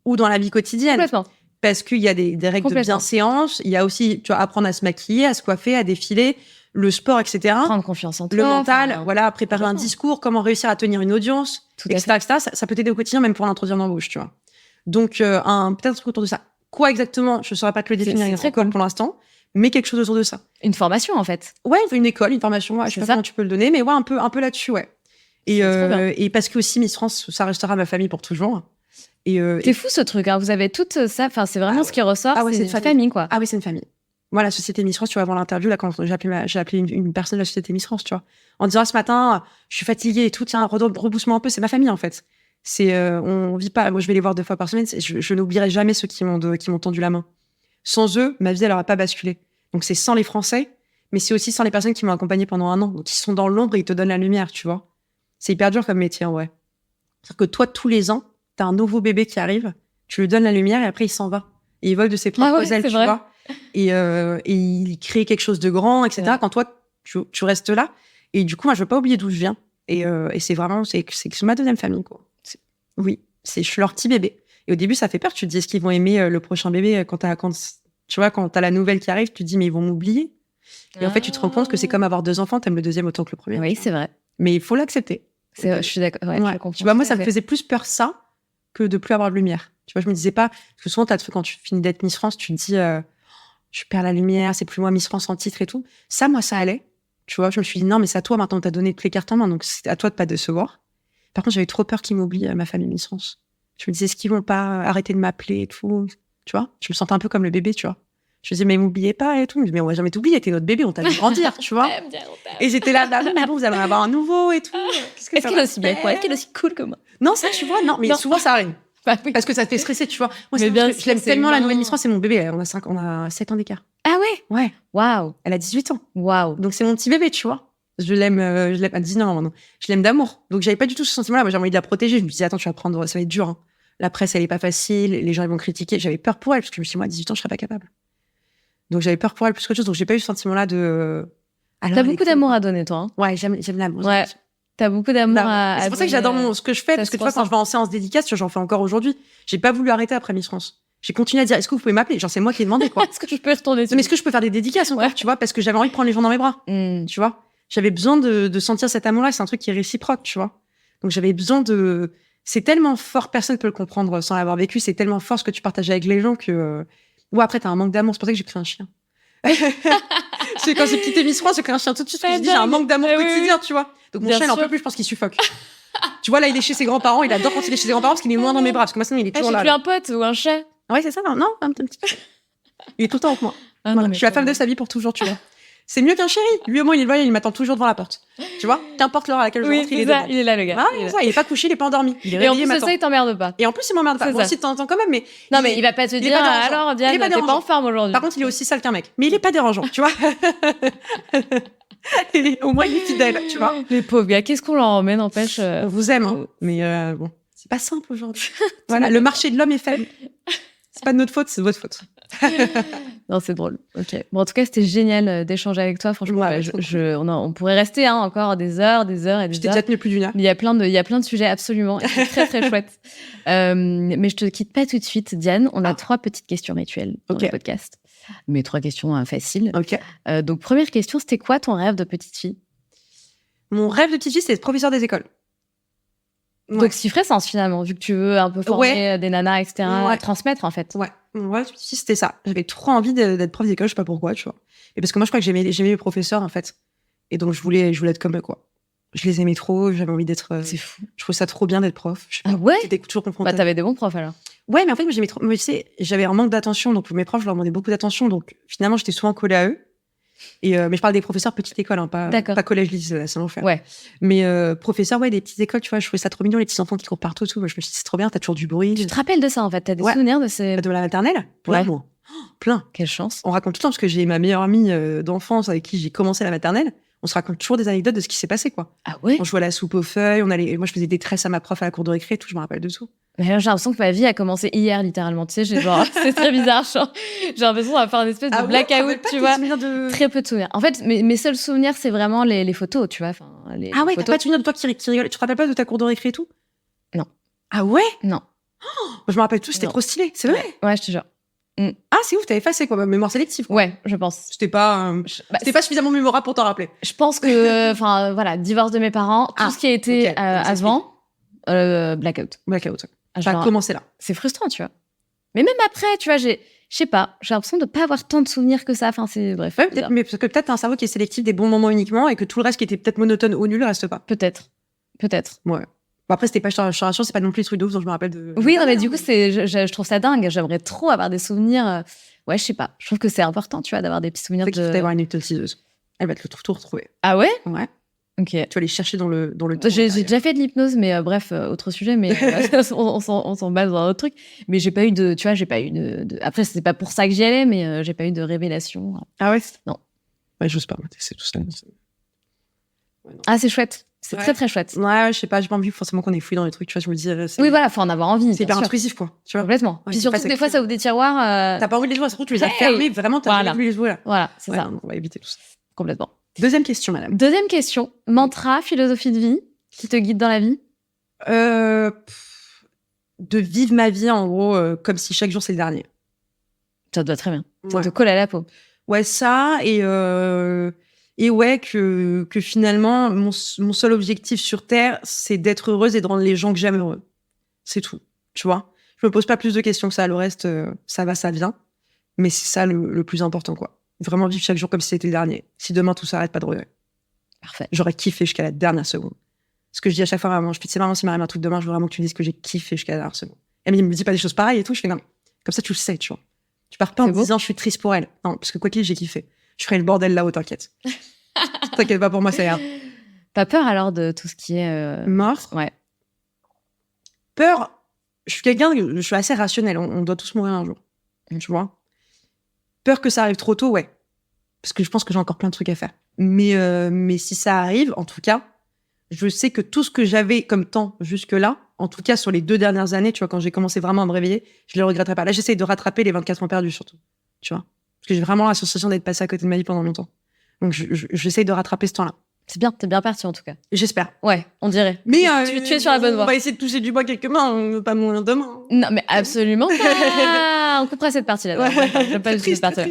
ou dans la vie quotidienne. Complètement. Parce qu'il y a des règles de bienséance, il y a aussi, tu vois, apprendre à se maquiller, à se coiffer, à défiler, le sport, etc. Prendre confiance en toi. Le mental, voilà, préparer un discours, comment réussir à tenir une audience, etc. Ça peut t'aider au quotidien, même pour l'introduire dans l'embauche, tu vois. Donc, peut-être un truc autour de ça. Quoi exactement? Je ne saurais pas te le définir avec une école pour l'instant, mais quelque chose autour de ça. Une formation, en fait. Ouais, une école, une formation, ouais, je sais pas comment tu peux le donner, mais ouais, un peu là-dessus, ouais. Et parce que aussi Miss France, ça restera ma famille pour toujours. C'est fou ce truc, hein. Vous avez tout ça, enfin c'est vraiment ce qui ressort, c'est une famille quoi. Ah oui, c'est une famille. Moi, la société Miss France, tu vois, avant l'interview, là, quand j'ai appelé une personne de la société Miss France, tu vois, en disant ce matin, je suis fatiguée et tout, tiens, rebousse-moi un peu, c'est ma famille en fait. On vit pas, moi je vais les voir 2 fois par semaine, je n'oublierai jamais ceux qui m'ont tendu la main. Sans eux, ma vie, elle n'aurait pas basculé. Donc c'est sans les Français, mais c'est aussi sans les personnes qui m'ont accompagné pendant 1 an, donc ils sont dans l'ombre et ils te donnent la lumière, tu vois. C'est hyper dur comme métier, ouais. C'est-à-dire que toi, tous les ans, t'as un nouveau bébé qui arrive, tu lui donnes la lumière et après il s'en va. Et il vole de ses propres ailes, tu vois. Et il crée quelque chose de grand, etc. Ouais. Quand toi, tu restes là. Et du coup, moi, je veux pas oublier d'où je viens. Et c'est vraiment, c'est ma deuxième famille, quoi. Je suis leur petit bébé. Et au début, ça fait peur. Tu te dis, est-ce qu'ils vont aimer le prochain bébé quand t'as la nouvelle qui arrive, tu te dis, mais ils vont m'oublier. Et en fait, tu te rends compte que c'est comme avoir 2 enfants, t'aimes le deuxième autant que le premier. Oui, c'est vrai. Mais il faut l'accepter. Je suis d'accord. Ouais, je comprends. Tu vois, moi, ça me faisait plus peur ça que de plus avoir de lumière. Tu vois, je me disais pas, parce que souvent, quand tu finis d'être Miss France, tu te dis, je perds la lumière, c'est plus moi Miss France en titre et tout. Ça, moi, ça allait. Tu vois, je me suis dit, non, mais c'est à toi, maintenant, t'as donné toutes les cartes en main, donc c'est à toi de pas décevoir. Par contre, j'avais trop peur qu'ils m'oublient, ma famille Miss France. Je me disais, est-ce qu'ils vont pas arrêter de m'appeler et tout? Tu vois, je me sentais un peu comme le bébé, tu vois. Je me disais, mais m'oubliez pas et tout. Mais on va jamais t'oublier, t'es notre bébé, on t'a vu grandir, tu vois. Et j'étais là, mais bon, vous allez en avoir un nouveau et tout. Est-ce qu'il est aussi bien que moi? Est-ce qu'il est aussi cool que moi? Non, ça, tu vois, non, mais souvent, ça arrive. Bah, oui. Parce que ça te fait stresser, tu vois. Moi, je l'aime tellement, la nouvelle Miss France, c'est mon bébé. On a 7 ans d'écart. Ah ouais? Ouais. Waouh. Elle a 18 ans. Waouh. Donc, c'est mon petit bébé, tu vois. Je l'aime à 19 ans maintenant. Je l'aime d'amour. Donc, j'avais pas du tout ce sentiment-là. Moi, j'ai envie de la protéger. Je me disais, attends, tu vas prendre, ça va être dur, hein. La presse, elle est pas facile. Les gens, ils vont critiquer. J'avais peur pour elle, parce que je me suis dit, moi, à 18 ans, je serais pas capable. Donc, j'avais peur pour elle plus qu'autre chose. Donc, j'ai pas eu ce sentiment-là de. T'as beaucoup d'amour à donner, toi. Hein. Ouais, j'aime l'amour. Ouais. T'as beaucoup d'amour à c'est pour ça que j'adore ce que je fais, parce que tu vois, quand je vais en séance dédicace, tu vois, j'en fais encore aujourd'hui. J'ai pas voulu arrêter après Miss France. J'ai continué à dire, est-ce que vous pouvez m'appeler? Genre, c'est moi qui ai demandé, quoi. Est-ce que je peux retourner dessus? Mais est-ce que je peux faire des dédicaces encore, tu vois, parce que j'avais envie de prendre les gens dans mes bras, tu vois. J'avais besoin de sentir cet amour-là, c'est un truc qui est réciproque, tu vois. Donc, j'avais besoin de. C'est tellement fort, personne ne peut le comprendre sans l'avoir vécu, c'est tellement fort ce que tu partages avec les gens que. Ouais, après, t'as un manque d'amour, c'est pour ça que j'ai pris un chien. C'est quand j'ai quitté Miss France, j'ai pris un chien tout de suite, parce que je dis, j'ai un manque d'amour quotidien, tu vois. Donc, mon chien, il en peut plus, je pense qu'il suffoque. Tu vois, là, il est chez ses grands-parents, il adore quand il est chez ses grands-parents parce qu'il est loin dans mes bras, parce que maintenant, il est toujours là. J'ai plus un pote ou un chat. Ouais, c'est ça, non, un petit. Il est tout le temps avec moi. Ah, voilà. non, je suis la femme de sa vie pour toujours, tu vois. C'est mieux qu'un chéri. Lui, au moins, il est loyal, il m'attend toujours devant la porte. Tu vois, qu'importe l'heure à laquelle je rentre, il est devant. Il est là, le gars. Ah, il est pas couché, il est pas endormi. Il est réveillé, et en plus, ça, il t'emmerde pas. Et en plus, il m'emmerde pas. Bon, si de temps en temps quand même, mais. Non, mais il va pas te dire, alors, Diane, t'es pas en forme aujourd'hui. Par contre, il est aussi sale qu'un mec. Mais il est pas dérangeant, tu vois. Au moins, il est fidèle, tu vois. Les pauvres gars, qu'est-ce qu'on leur emmène, n'empêche. On vous aime, hein. Mais bon, c'est pas simple aujourd'hui. Voilà, le marché de l'homme est faible. C'est pas de notre faute, c'est de votre faute. Non, c'est drôle. Ok. Bon, en tout cas, c'était génial d'échanger avec toi. Franchement, on pourrait rester encore des heures et des heures. Je t'ai déjà tenu plus d'une heure. Il y a plein de sujets, absolument. C'est très, très chouette. Mais je te quitte pas tout de suite, Diane. On a 3 petites questions rituelles dans le podcast. Mais 3 questions faciles. Ok. Donc, première question, c'était quoi ton rêve de petite fille? Mon rêve de petite fille, c'est d'être professeur des écoles. Ouais. Donc, ce qui ferait sens finalement, vu que tu veux un peu former des nanas, etc., transmettre en fait. Ouais, c'était ça. J'avais trop envie d'être prof d'école, je sais pas pourquoi, tu vois. Et parce que moi, je crois que j'aimais mes professeurs, en fait. Et donc, je voulais être comme eux, quoi. Je les aimais trop, j'avais envie d'être. C'est fou. Je trouvais ça trop bien d'être prof. Je sais pas, ah ouais? J'étais toujours confrontée. Bah, t'avais des bons profs alors. Ouais, mais en fait, moi, j'aimais trop. Mais tu sais, j'avais un manque d'attention, donc mes profs, je leur demandais beaucoup d'attention, donc finalement, j'étais souvent collée à eux. Mais je parle des professeurs petite école, hein, pas collège-lycée, c'est l'enfer. Ouais. Mais professeurs, des petites écoles, tu vois, je trouvais ça trop mignon, les petits enfants qui courent partout, tout. Moi, je me suis dit, c'est trop bien, t'as toujours du bruit. Tu te rappelles de ça, en fait? T'as des souvenirs de ces... De la maternelle? Plein. Ouais. Plein. Quelle chance. On raconte tout le temps, parce que j'ai ma meilleure amie d'enfance avec qui j'ai commencé la maternelle. On se raconte toujours des anecdotes de ce qui s'est passé, quoi. Ah ouais? On jouait à la soupe aux feuilles, moi, je faisais des tresses à ma prof à la cour de récré, tout, je me rappelle de tout. Mais là, j'ai l'impression que ma vie a commencé hier, littéralement. Tu sais, c'est très bizarre. J'ai l'impression d'avoir fait une espèce de blackout, tu vois. Très peu de souvenirs. En fait, mes seuls souvenirs, c'est vraiment les photos, tu vois. Enfin, les t'as photos. pas de souvenir de toi qui rigolait? Tu te rappelles pas de ta cour de récré et tout? Non. Ah ouais? Non. Je me rappelle tout, c'était trop stylé. C'est vrai? Ouais, je te jure. Ah, c'est ouf, t'avais effacé, quoi. Mémoire sélective, quoi. Ouais, je pense. C'était pas suffisamment mémorable pour t'en rappeler. Je pense que, voilà, divorce de mes parents, tout ce qui a été avant, blackout. Blackout. Ça a commencé là. C'est frustrant, tu vois. Mais même après, tu vois, je sais pas, j'ai l'impression de pas avoir tant de souvenirs que ça. Enfin, c'est bref. Ouais, mais parce que peut-être t'as un cerveau qui est sélectif des bons moments uniquement et que tout le reste qui était peut-être monotone ou nul reste pas. Peut-être. Peut-être. Ouais. Bon, après, c'était pas Restauration, c'est pas non plus les trucs de ouf dont je me rappelle de. Oui, non, mais du coup, je trouve ça dingue. J'aimerais trop avoir des souvenirs. Ouais, je sais pas. Je trouve que c'est important, tu vois, d'avoir des petits souvenirs C'est qu'il faut avoir une hypnotiseuse. Elle va te tout retrouver. Ah ouais? Ouais. Ok. Tu vas aller chercher dans le J'ai déjà fait de l'hypnose, mais bref, autre sujet, mais on s'en base dans un autre truc. Mais j'ai pas eu de, tu vois, Après, c'est pas pour ça que j'y allais, mais j'ai pas eu de révélation. Ah ouais? Non. Ouais, j'ose pas, c'est tout ça. Ouais, ah, c'est chouette. C'est très, très chouette. Ouais, je sais pas, j'ai pas envie forcément qu'on ait fouillé dans les trucs, tu vois, je me dis... Oui, voilà, faut en avoir envie. C'est hyper intrusif, quoi, tu vois. Complètement. Ouais, puis surtout, des fois, ça ouvre des tiroirs... T'as pas envie de les jouer, surtout tu les as fermés, vraiment, t'as pas envie de les jouer, là. Voilà, c'est ça. On va éviter tout ça. Complètement. Deuxième question, madame. Deuxième question. Mantra, philosophie de vie, qui te guide dans la vie? De vivre ma vie, en gros, comme si chaque jour, c'est le dernier. Ça te va très bien. Ça te colle à la peau. Ouais, ça, et ouais, que finalement, mon seul objectif sur Terre, c'est d'être heureuse et de rendre les gens que j'aime heureux. C'est tout, tu vois. Je me pose pas plus de questions que ça. Le reste, ça va, ça vient. Mais c'est ça le plus important, quoi. Vraiment vivre chaque jour comme si c'était le dernier. Si demain tout s'arrête, pas de regret. Parfait. J'aurais kiffé jusqu'à la dernière seconde. Ce que je dis à chaque fois, maman, je dis, c'est maman, si m'arrive un truc demain, je veux vraiment que tu me dises que j'ai kiffé jusqu'à la dernière seconde. Elle me dit pas des choses pareilles et tout. Je fais non. Comme ça, tu le sais, tu vois. Tu pars pas en disant, je suis triste pour elle. Non, parce que quoi qu'il, j'ai kiffé. Je ferai le bordel là-haut, t'inquiète. T'inquiète pas pour moi, ça ira. Pas peur alors de tout ce qui est... Mort? Ouais. Peur, je suis assez rationnelle. On doit tous mourir un jour. Tu vois? Peur que ça arrive trop tôt, ouais. Parce que je pense que j'ai encore plein de trucs à faire. Mais si ça arrive, en tout cas, je sais que tout ce que j'avais comme temps jusque-là, en tout cas sur les 2 dernières années, tu vois, quand j'ai commencé vraiment à me réveiller, je ne le regretterai pas. Là, j'essaye de rattraper les 24 mois perdus, surtout. Tu vois? Parce que j'ai vraiment la sensation d'être passée à côté de ma vie pendant longtemps. Donc, j'essaye de rattraper ce temps-là. C'est bien, t'es bien parti en tout cas. J'espère. Ouais, on dirait. Mais tu es sur la bonne voie. On va essayer de toucher du bois quelques mains, on ne veut pas mourir demain. Non, mais absolument pas. On coupera cette partie-là. Ouais. Je vais pas du tout cette partie-là.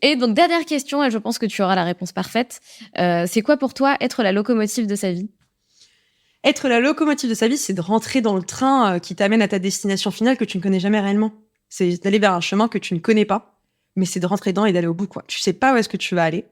Et donc, dernière question, et je pense que tu auras la réponse parfaite. C'est quoi pour toi être la locomotive de sa vie? Être la locomotive de sa vie, c'est de rentrer dans le train qui t'amène à ta destination finale que tu ne connais jamais réellement. C'est d'aller vers un chemin que tu ne connais pas, mais c'est de rentrer dedans et d'aller au bout, quoi. Tu sais pas où est-ce que tu vas aller.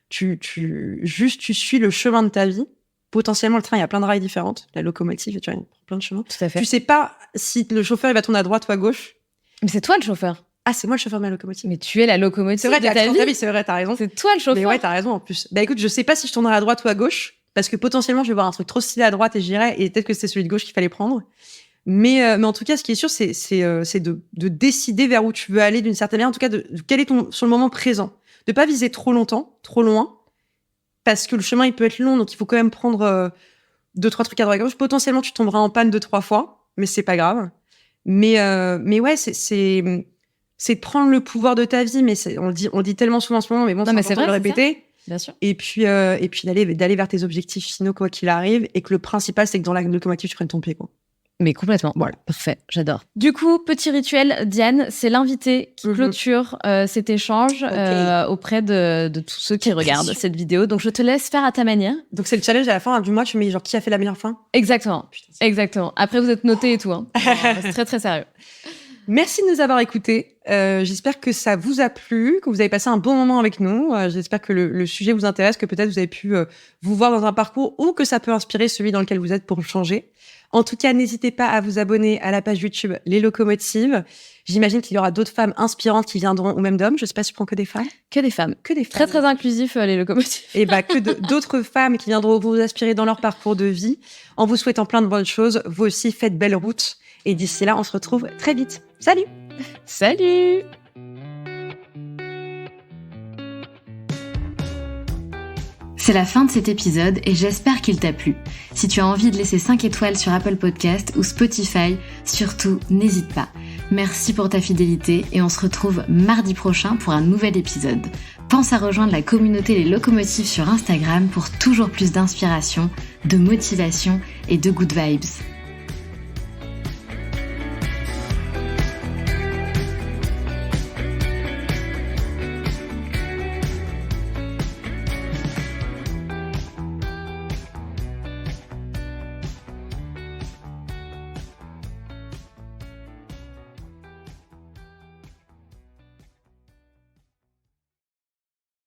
Tu suis le chemin de ta vie. Potentiellement, le train, il y a plein de rails différentes. La locomotive, tu vois, il prend plein de chemins. Tout à fait. Tu sais pas si le chauffeur, il va tourner à droite ou à gauche. Mais c'est toi le chauffeur. Ah, c'est moi le chauffeur de ma locomotive. Mais tu es la locomotive c'est vrai, de ta vie. C'est vrai, t'as raison. C'est toi le chauffeur. Mais ouais, t'as raison en plus. Bah écoute, je sais pas si je tournerai à droite ou à gauche, parce que potentiellement, je vais voir un truc trop stylé à droite et j'irai, et peut-être que c'est celui de gauche qu'il fallait prendre. Mais en tout cas, ce qui est sûr, c'est de décider vers où tu veux aller d'une certaine manière. En tout cas, de quel est sur le moment présent. De pas viser trop longtemps, trop loin, parce que le chemin, il peut être long, donc il faut quand même prendre 2-3 trucs à droite à gauche. Potentiellement, tu tomberas en panne 2-3 fois, mais c'est pas grave. Mais ouais, c'est de prendre le pouvoir de ta vie, mais on le dit tellement souvent en ce moment, mais bon, c'est important de le répéter. Bien sûr. Et puis d'aller vers tes objectifs finaux, quoi qu'il arrive, et que le principal, c'est que dans la locomotive, tu prennes ton pied, quoi. Mais complètement. Voilà. Parfait. J'adore. Du coup, petit rituel, Diane, c'est l'invité qui clôture cet échange auprès de tous ceux qui regardent cette vidéo. Donc, je te laisse faire à ta manière. Donc, c'est le challenge à la fin du mois. Tu mets genre qui a fait la meilleure fin? Exactement. Putain, exactement. Après, vous êtes notés et tout. Hein. C'est très, très sérieux. Merci de nous avoir écoutés. J'espère que ça vous a plu, que vous avez passé un bon moment avec nous. J'espère que le sujet vous intéresse, que peut-être vous avez pu vous voir dans un parcours ou que ça peut inspirer celui dans lequel vous êtes pour le changer. En tout cas, n'hésitez pas à vous abonner à la page YouTube Les Locomotives. J'imagine qu'il y aura d'autres femmes inspirantes qui viendront, ou même d'hommes. Je sais pas si tu prends que des femmes. Que des femmes. Que des femmes. Très, très inclusif, les locomotives. Et que d'autres femmes qui viendront vous inspirer dans leur parcours de vie. En vous souhaitant plein de bonnes choses. Vous aussi, faites belle route. Et d'ici là, on se retrouve très vite. Salut! Salut! C'est la fin de cet épisode et j'espère qu'il t'a plu. Si tu as envie de laisser 5 étoiles sur Apple Podcast ou Spotify, surtout n'hésite pas. Merci pour ta fidélité et on se retrouve mardi prochain pour un nouvel épisode. Pense à rejoindre la communauté Les Locomotives sur Instagram pour toujours plus d'inspiration, de motivation et de good vibes.